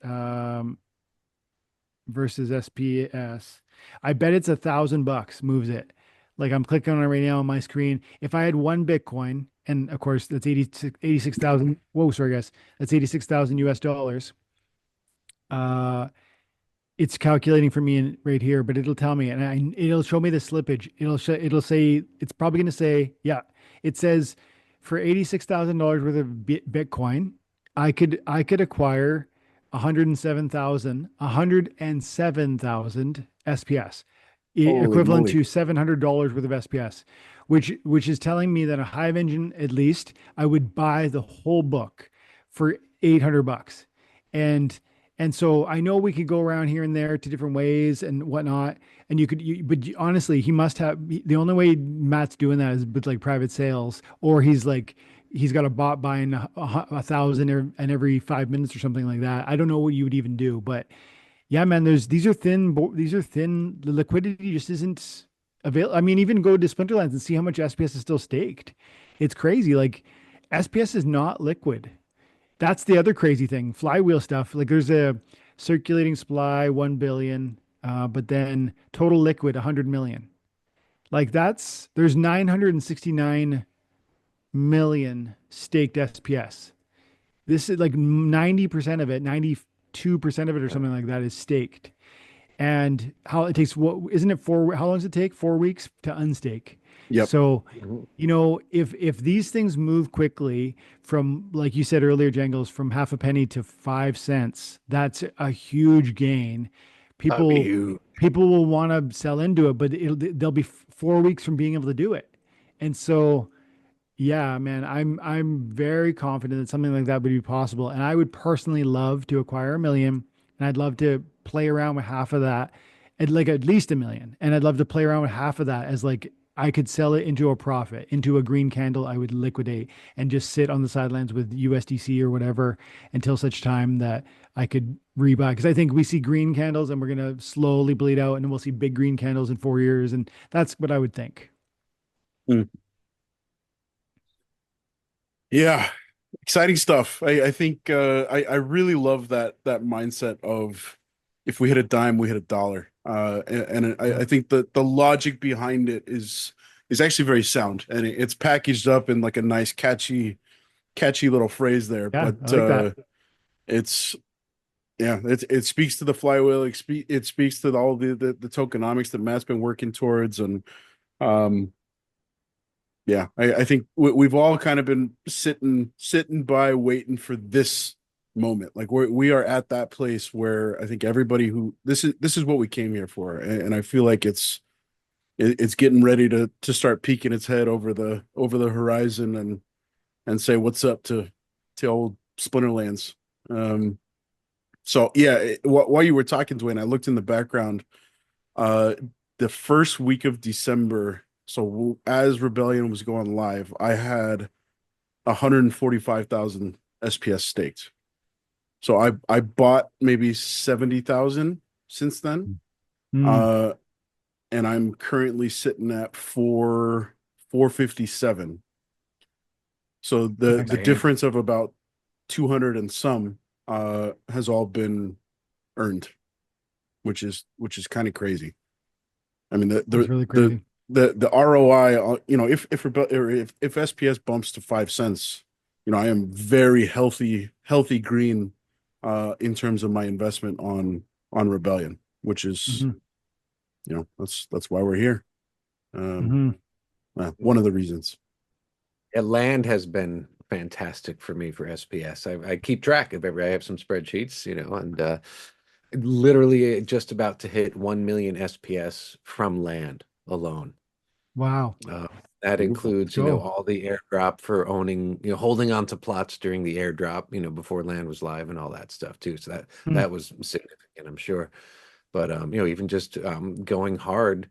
SPS, I bet it's $1,000 moves it. Like I'm clicking on it right now on my screen. If I had one Bitcoin, and of course that's 86,000. Whoa, sorry guys, that's 86,000 US dollars. It's calculating for me right here, but it'll tell me, and it'll show me the slippage. It'll say it's probably going to say, yeah. It says for $86,000 worth of Bitcoin, I could acquire 107,000 SPS, equivalent to $700 worth of SPS, which is telling me that a Hive Engine, at least, I would buy the whole book for $800. And so I know we could go around here and there to different ways and whatnot. And but honestly, he must have, the only way Matt's doing that is with like private sales, or he's got a bot buying 1,000 and every 5 minutes or something like that. I don't know what you would even do, but yeah, man, these are thin. The liquidity just isn't available. I mean, even go to Splinterlands and see how much SPS is still staked. It's crazy. Like SPS is not liquid. That's the other crazy thing. Flywheel stuff. Like there's a circulating supply, 1 billion, but then total liquid, 100 million. Like there's 969 million staked SPS. This is like 90% of it, 92% of it or something like that is staked. And how it takes, what isn't it how long does it take? 4 weeks to unstake. Yep. So, if these things move quickly from, like you said earlier, Jangles, from half a penny to 5 cents, that's a huge gain. People will want to sell into it, but they'll be 4 weeks from being able to do it. And so, yeah, man, I'm very confident that something like that would be possible. And I would personally love to acquire 1 million, and I'd love to play around with half of that, and like at least 1 million. And I'd love to play around with half of that as like I could sell it into a profit, into a green candle. I would liquidate and just sit on the sidelines with USDC or whatever until such time that I could rebuy. Because I think we see green candles and we're gonna slowly bleed out, and then we'll see big green candles in 4 years, and that's what I would think. Mm. Yeah, exciting stuff. I think I really love that mindset of, if we hit a dime, we hit a dollar. And I think the logic behind it is actually very sound, and it's packaged up in like a nice catchy little phrase there. Yeah, But I like that. it speaks to the flywheel. It speaks to all the tokenomics that Matt's been working towards, and yeah, I think we've all kind of been sitting by waiting for this moment. Like we are at that place where I think everybody who this is what we came here for, and I feel like it's getting ready to start peeking its head over the horizon and say what's up to old Splinterlands. So yeah, while you were talking, Dwayne, I looked in the background. The first week of December. So as Rebellion was going live, I had 145,000 SPS staked. So I bought maybe 70,000 since then. And I'm currently sitting at 457. So the difference of about 200 and some has all been earned, which is kind of crazy. I mean, That's really crazy. The ROI, if SPS bumps to 5 cents, I am very healthy green in terms of my investment on Rebellion, which is that's why we're here. One of the reasons. Yeah, land has been fantastic for me for SPS. I keep track of I have some spreadsheets, and literally just about to hit 1 million SPS from land alone. Wow. That includes, all the airdrop for owning, holding on to plots during the airdrop, before land was live and all that stuff too. So that was significant, I'm sure. But even just going hard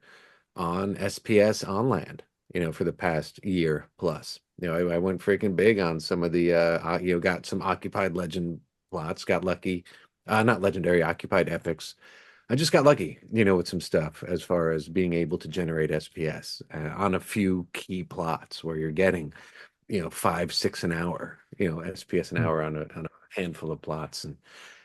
on SPS on land, for the past year plus. I went freaking big on some of the got some occupied legend plots, got lucky, not legendary, occupied epics. I just got lucky, with some stuff as far as being able to generate SPS on a few key plots where you're getting, 5, 6 an hour, SPS an hour on a handful of plots. And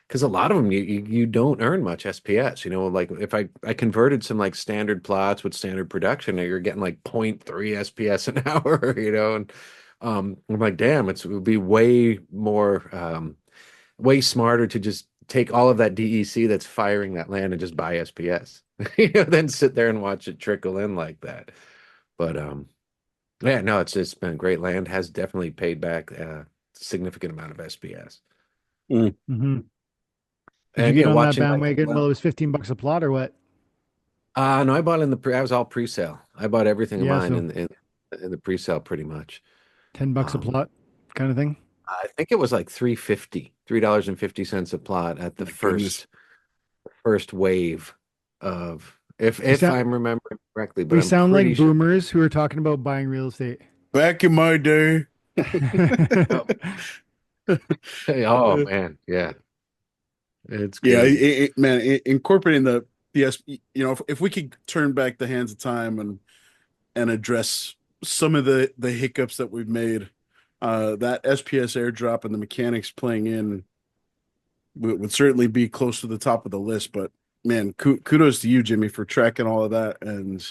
because a lot of them, you don't earn much SPS, like if I converted some like standard plots with standard production, you're getting like 0.3 SPS an hour, and I'm like, damn, it would be way more, way smarter to just take all of that DEC that's firing that land and just buy SPS, then sit there and watch it trickle in like that. But yeah, no, it's been great. Land has definitely paid back a significant amount of SPS. Mm-hmm. Did And you get on that watching bandwagon? Well, it was $15 a plot or what? No, I bought I was all pre-sale. I bought everything of mine so in the pre-sale pretty much. $10 a plot kind of thing. I think it was like $3.50 a plot at the first wave of if I'm remembering correctly. But we I'm sound like sure. boomers who are talking about buying real estate. Back in my day. Oh man, yeah. It's crazy. Yeah, man, incorporating the if we could turn back the hands of time and address some of the hiccups that we've made, that SPS airdrop and the mechanics playing in would certainly be close to the top of the list. But man, kudos to you, Jimmy, for tracking all of that. And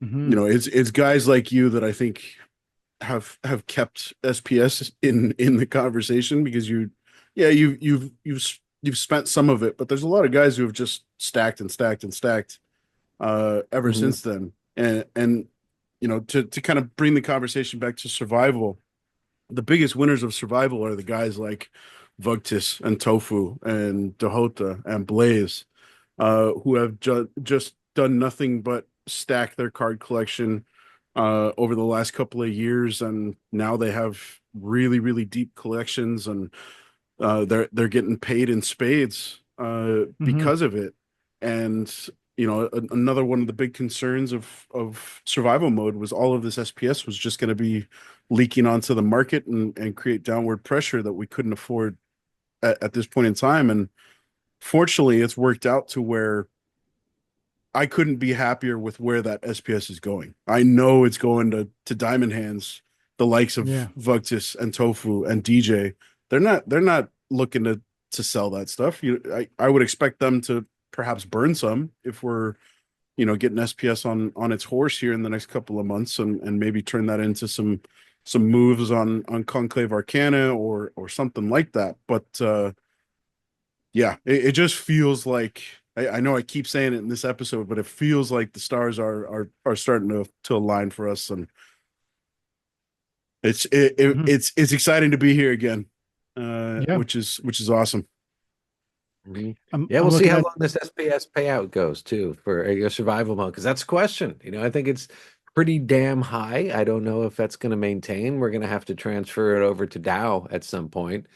it's guys like you that I think have kept SPS in the conversation, because you've spent some of it, but there's a lot of guys who have just stacked and stacked and stacked ever Mhm. since then. And to kind of bring the conversation back to survival, the biggest winners of survival are the guys like Vugtis and Tofu and Dahota and Blaze, who have just done nothing but stack their card collection over the last couple of years, and now they have really, really deep collections, and they're getting paid in spades Mhm. because of it. And another one of the big concerns of survival mode was all of this SPS was just going to be leaking onto the market and create downward pressure that we couldn't afford at this point in time. And fortunately, it's worked out to where I couldn't be happier with where that SPS is going. I know it's going to diamond hands, the likes Yeah. of Vuctis and Tofu and DJ. They're not looking to sell that stuff. I would expect them to perhaps burn some if we're getting SPS on its horse here in the next couple of months, and maybe turn that into some moves on Conclave Arcana or something like that. But yeah, it just feels like, I know I keep saying it in this episode, but it feels like the stars are starting to align for us, and Mhm. it's exciting to be here again, Yeah. which is awesome. Mhm. I'm Yeah, I'm we'll see looking how at long this SPS payout goes too for your survival mode, because that's a question. I think it's pretty damn high. I don't know if that's going to maintain. We're going to have to transfer it over to Dow at some point.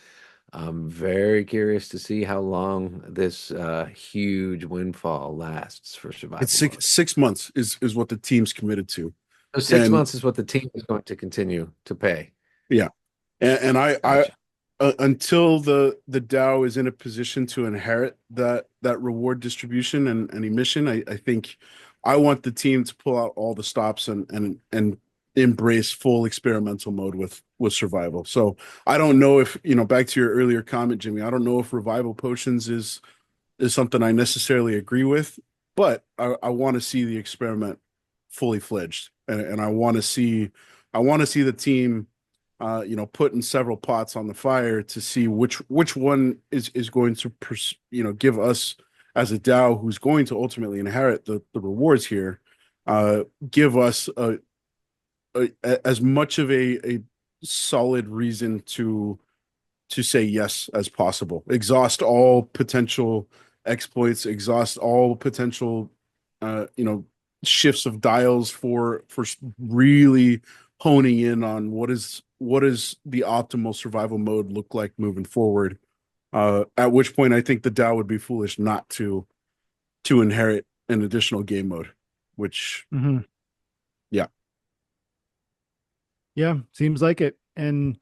I'm very curious to see how long this huge windfall lasts for It's survival mode. six months is what the team's committed to, So six and months is what the team is going to continue to pay. yeah, and I Gotcha. until the DAO is in a position to inherit that reward distribution and emission, I think I want the team to pull out all the stops and embrace full experimental mode with survival. So I don't know if, back to your earlier comment, Jimmy, I don't know if revival potions is something I necessarily agree with, but I want to see the experiment fully fledged, and I want to see the team, putting several pots on the fire to see which one is going to give us as a DAO who's going to ultimately inherit the rewards here, uh, give us as much of a solid reason to say yes as possible. Exhaust all potential exploits, exhaust all potential, shifts of dials for really honing in on what is the optimal survival mode look like moving forward. At which point, I think the DAO would be foolish not to inherit an additional game mode. Which, Mhm. yeah, Yeah, seems like it. And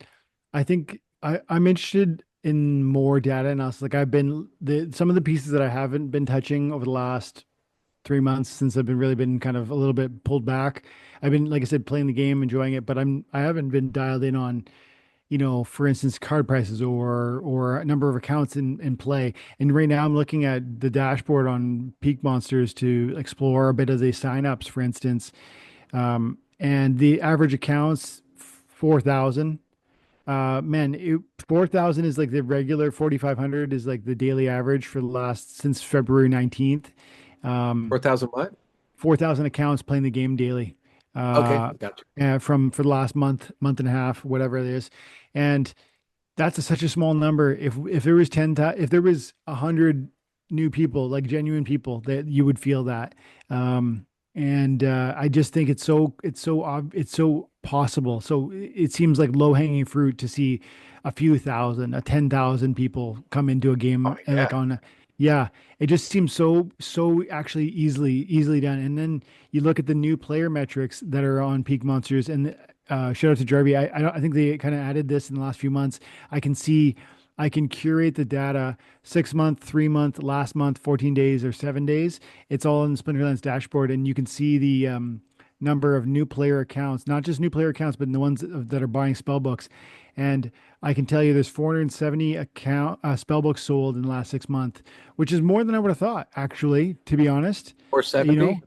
I think I'm interested in more data analysis. Like I've been some of the pieces that I haven't been touching over the last 3 months since I've been really been kind of a little bit pulled back. I've been, like I said, playing the game, enjoying it, but I haven't been dialed in on, for instance, card prices or a number of accounts in play. And right now I'm looking at the dashboard on Peak Monsters to explore a bit of the signups, for instance. And the average accounts 4,000. Man, 4,000 is like the regular. 4,500 is like the daily average for the last since February 19th. Um, 4,000 what? 4,000 accounts playing the game daily. Okay, Uh, gotcha. from for the last month and a half, whatever it is, and that's such a small number. If there was if there was 100 new people, like genuine people, that you would feel that. And I just think it's so possible. So it seems like low hanging fruit to see a few thousand, 10,000 people come into a Oh game and yeah. like yeah, it just seems so actually easily done. And then you look at the new player metrics that are on Peak Monsters, and shout out to Jarvie. I think they kind of added this in the last few months. I can see, I can curate the data 6 month, 3 month, last month, 14 days or 7 days. It's all in the Splinterlands dashboard, and you can see the number of new player accounts, not just new player accounts, but the ones that are buying spell books. And I can tell you there's 470 spell books sold in the last 6 months, which is more than I would have thought, actually, to be honest. You know,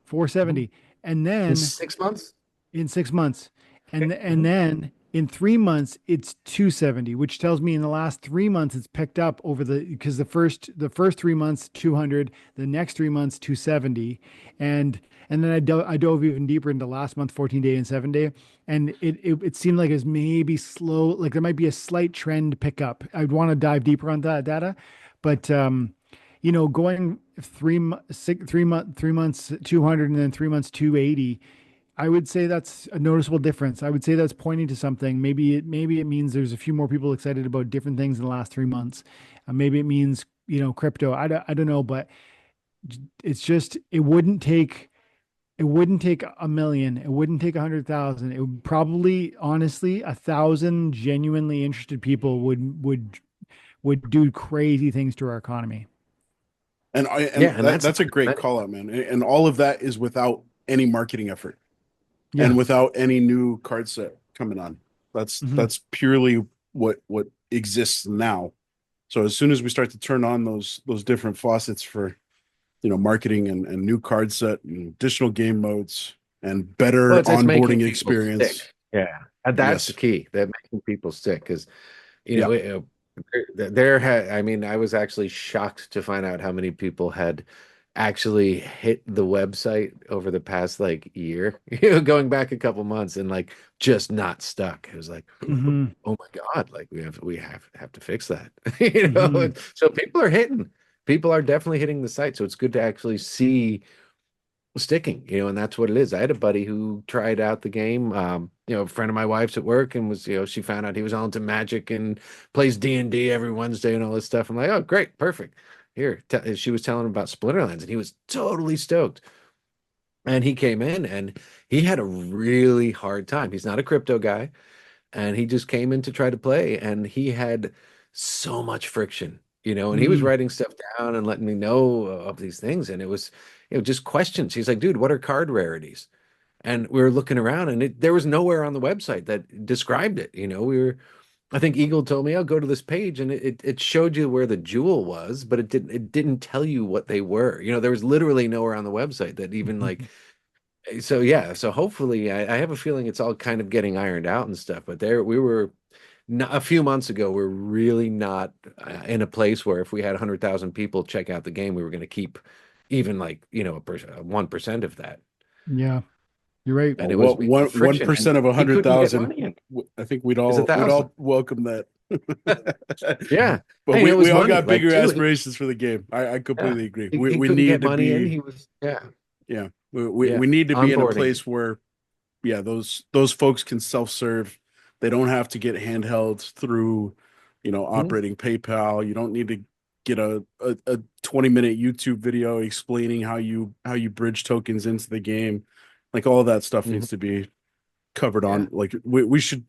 470 470. And in then 6 months? in 6 months. and then in 3 months it's 270, which tells me in the last 3 months it's picked up over because the first 3 months 200, the next 3 months 270, and then I dove even deeper into last month 14-day and 7-day, and it seemed like it's maybe slow, like there might be a slight trend pickup. I'd want to dive deeper on that data, but going 3 months 200 and then 3 months 280, I would say that's a noticeable difference. I would say that's pointing to something. Maybe it means there's a few more people excited about different things in the last 3 months. Maybe it means crypto. I don't know, but it's just it wouldn't take a million. It wouldn't take 100,000. It would probably, honestly, 1,000 genuinely interested people would do crazy things to our economy. That's a great call out, man. And all of that is without any marketing effort. Yeah. And without any new card set coming on. That's purely what exists now. So as soon as we start to turn on those different faucets for marketing and new card set and additional game modes and better onboarding experience. Stick. Yeah. And that's the key, that making people stick, because I was actually shocked to find out how many people had actually hit the website over the past year, going back a couple months, and just not stuck. It was like, oh my God, we have to fix that. So people are definitely hitting the site. So it's good to actually see sticking, and that's what it is. I had a buddy who tried out the game, a friend of my wife's at work, and was, she found out he was all into Magic and plays D&D every Wednesday and all this stuff. I'm like, oh, great, perfect. Here, she was telling him about Splinterlands, and he was totally stoked. And he came in, and he had a really hard time. He's not a crypto guy, and he just came in to try to play, and he had so much friction, and he was writing stuff down and letting me know of these things, and it was, just questions. He's like, dude, what are card rarities? And we were looking around, and there was nowhere on the website that described it. I think Eagle told me, I'll go to this page, and it showed you where the jewel was, but it didn't tell you what they were. There was literally nowhere on the website that even so yeah. So hopefully I have a feeling it's all kind of getting ironed out and stuff, but we were a few months ago, we're really not in a place where if we had 100,000 people check out the game, we were going to keep even 1% of that. Yeah. You're right. And it was 1% of 100,000. I think we'd all welcome that. Yeah, but we all got bigger aspirations for the game. I completely agree. We need to be. We need to be in a place where, those folks can self-serve. They don't have to get handheld through, operating PayPal. You don't need to get a 20-minute YouTube video explaining how you bridge tokens into the game. All of that stuff needs to be covered on. We should.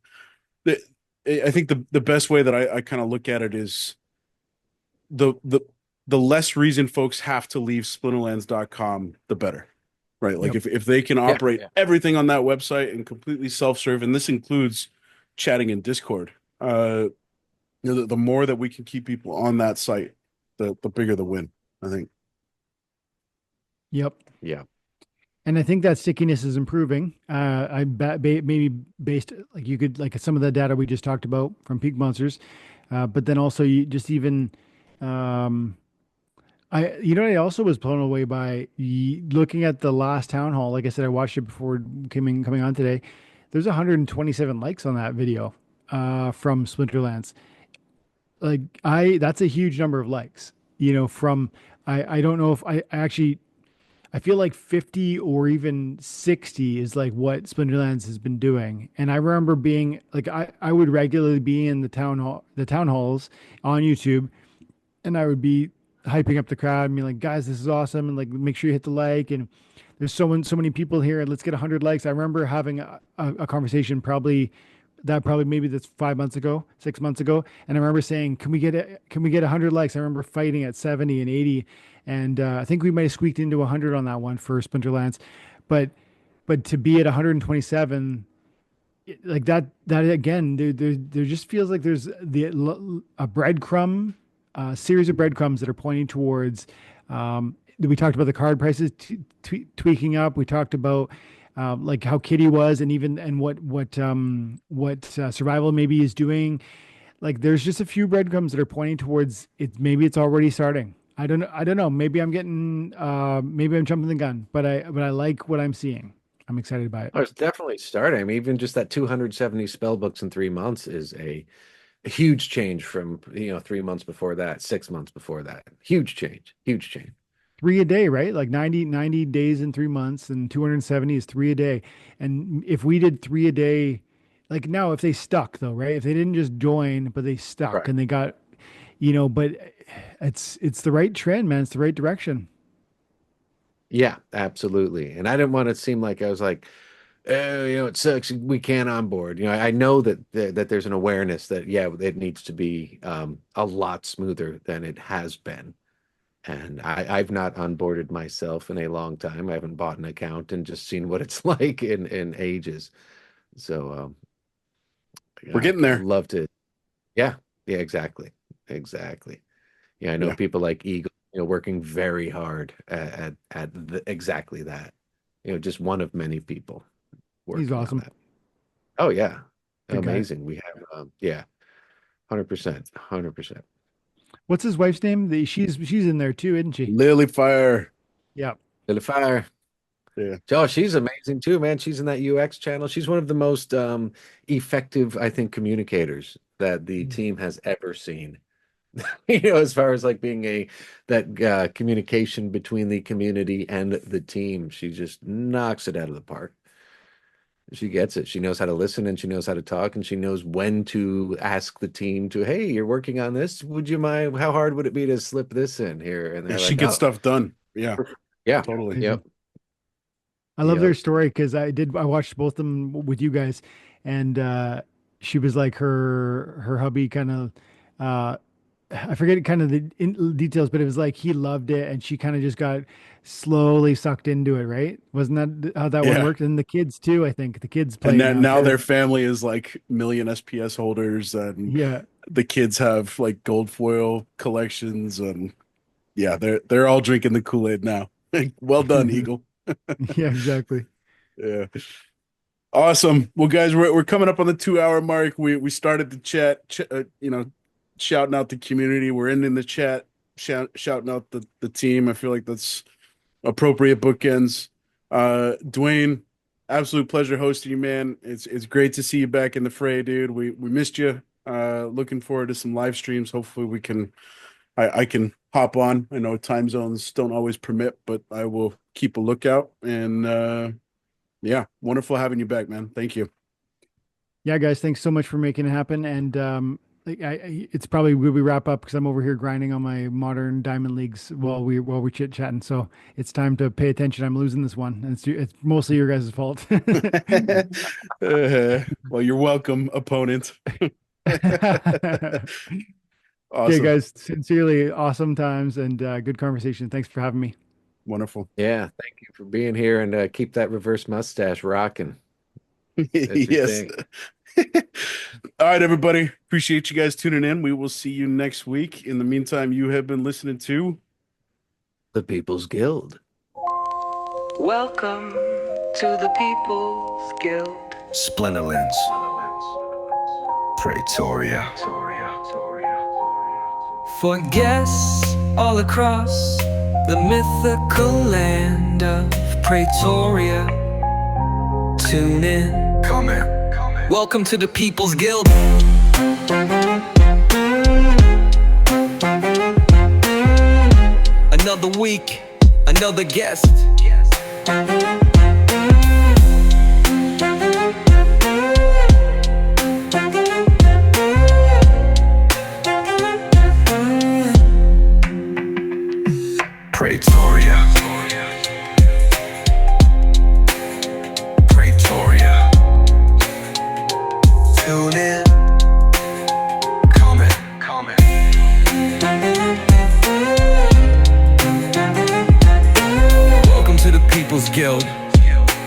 I think the best way that I kind of look at it is the less reason folks have to leave Splinterlands.com, the better, right? If they can operate everything on that website and completely self-serve, and this includes chatting in Discord, the more that we can keep people on that site, the bigger the win, I think. Yep. Yeah. And I think that stickiness is improving. I bet maybe based you could some of the data we just talked about from Peak Monsters, but then also you just even I also was blown away by looking at the last town hall. Like I said, I watched it before coming on today. There's 127 likes on that video from Splinterlands. That's a huge number of likes. From I don't know if I actually. I feel like 50 or even 60 is what Splinterlands has been doing. And I remember being I would regularly be in the town halls on YouTube, and I would be hyping up the crowd and be like, guys, this is awesome. And make sure you hit the like. And there's so many people here, and let's get 100 likes. I remember having a conversation maybe that's 5 months ago, 6 months ago. And I remember saying, can we get 100 likes? I remember fighting at 70 and 80. And I think we might have squeaked into 100 on that one for Splinterlands, but to be at 127, that again, there just feels like there's a breadcrumb, series of breadcrumbs that are pointing towards. We talked about the card prices tweaking up. We talked about like how Kitty was, and what survival maybe is doing. Like there's just a few breadcrumbs that are pointing towards it. Maybe it's already starting. I don't know. Maybe I'm maybe I'm jumping the gun, but I like what I'm seeing. I'm excited by it. Oh, it's definitely starting. I mean, even just that 270 spell books in 3 months is a huge change from 3 months before that, 6 months before that. Huge change. 3 a day, right? Like 90 days in 3 months, and 270 is 3 a day. And if we did 3 a day, like now, if they stuck though, right? If they didn't just join, but they stuck Right. and they got, but it's the right trend, man. It's the right direction. Yeah, absolutely. And I didn't want to seem like I was like, oh, it sucks. We can't onboard. I know that there's an awareness that, yeah, it needs to be a lot smoother than it has been. And I've not onboarded myself in a long time. I haven't bought an account and just seen what it's like in ages. So We're getting there. I'd love to. Yeah, exactly. Yeah, I know people like Eagle, working very hard at exactly that. Just one of many people working He's awesome. on that. Oh yeah, Good guy. amazing. We have 100%. What's his wife's name? She's in there too, isn't she? Lily Fire. Yeah. Lily Fire. Yeah. Oh, she's amazing too, man. She's in that UX channel. She's one of the most effective, I think, communicators that the team has ever seen. As far as like being that communication between the community and the team, she just knocks it out of the park. She gets it. She knows how to listen, and she knows how to talk, and she knows when to ask the team to, hey, you're working on this. Would you mind? How hard would it be to slip this in here? And she gets stuff done. Yeah. Yeah. Totally. Yep. I love their story because I watched both of them with you guys, and she was like her hubby kind of I forget kind of the details, but it was like he loved it, and she kind of just got slowly sucked into it, right? Wasn't that how that one worked? And the kids too, I think the kids play. And now their family is like million SPS holders, and the kids have like gold foil collections, and they're all drinking the Kool-Aid now. Well done, Eagle. Yeah, exactly. Yeah. Awesome. Well, guys, we're coming up on the 2-hour mark. We started the chat, shouting out the community. We're ending the chat, shouting out the team. I feel like that's appropriate bookends. Dwayne, absolute pleasure hosting you, man. It's great to see you back in the fray, dude. We missed you. Looking forward to some live streams. Hopefully I can hop on. I know time zones don't always permit, but I will keep a lookout. And wonderful having you back, man. Thank you. Yeah, guys, thanks so much for making it happen. And it's probably we wrap up because I'm over here grinding on my modern diamond leagues while we're chit chatting. So it's time to pay attention. I'm losing this one, and it's mostly your guys' fault. Well, you're welcome, opponent. Awesome. Okay, guys, sincerely, awesome times and good conversation. Thanks for having me. Wonderful. Yeah, thank you for being here, and keep that reverse mustache rocking. Yes. All right, everybody. Appreciate you guys tuning in. We will see you next week. In the meantime, you have been listening to The People's Guild. Welcome to the People's Guild. Splinterlands. Praetoria. For guests all across the mythical land of Praetoria, tune in. Come in. Welcome to the People's Guild. Another week, another guest. Praetoria. Praetoria. Tune in. Come in. Welcome to the People's Guild.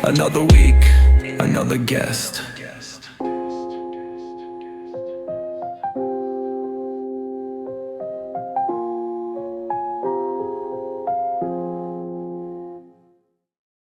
Another week, another guest.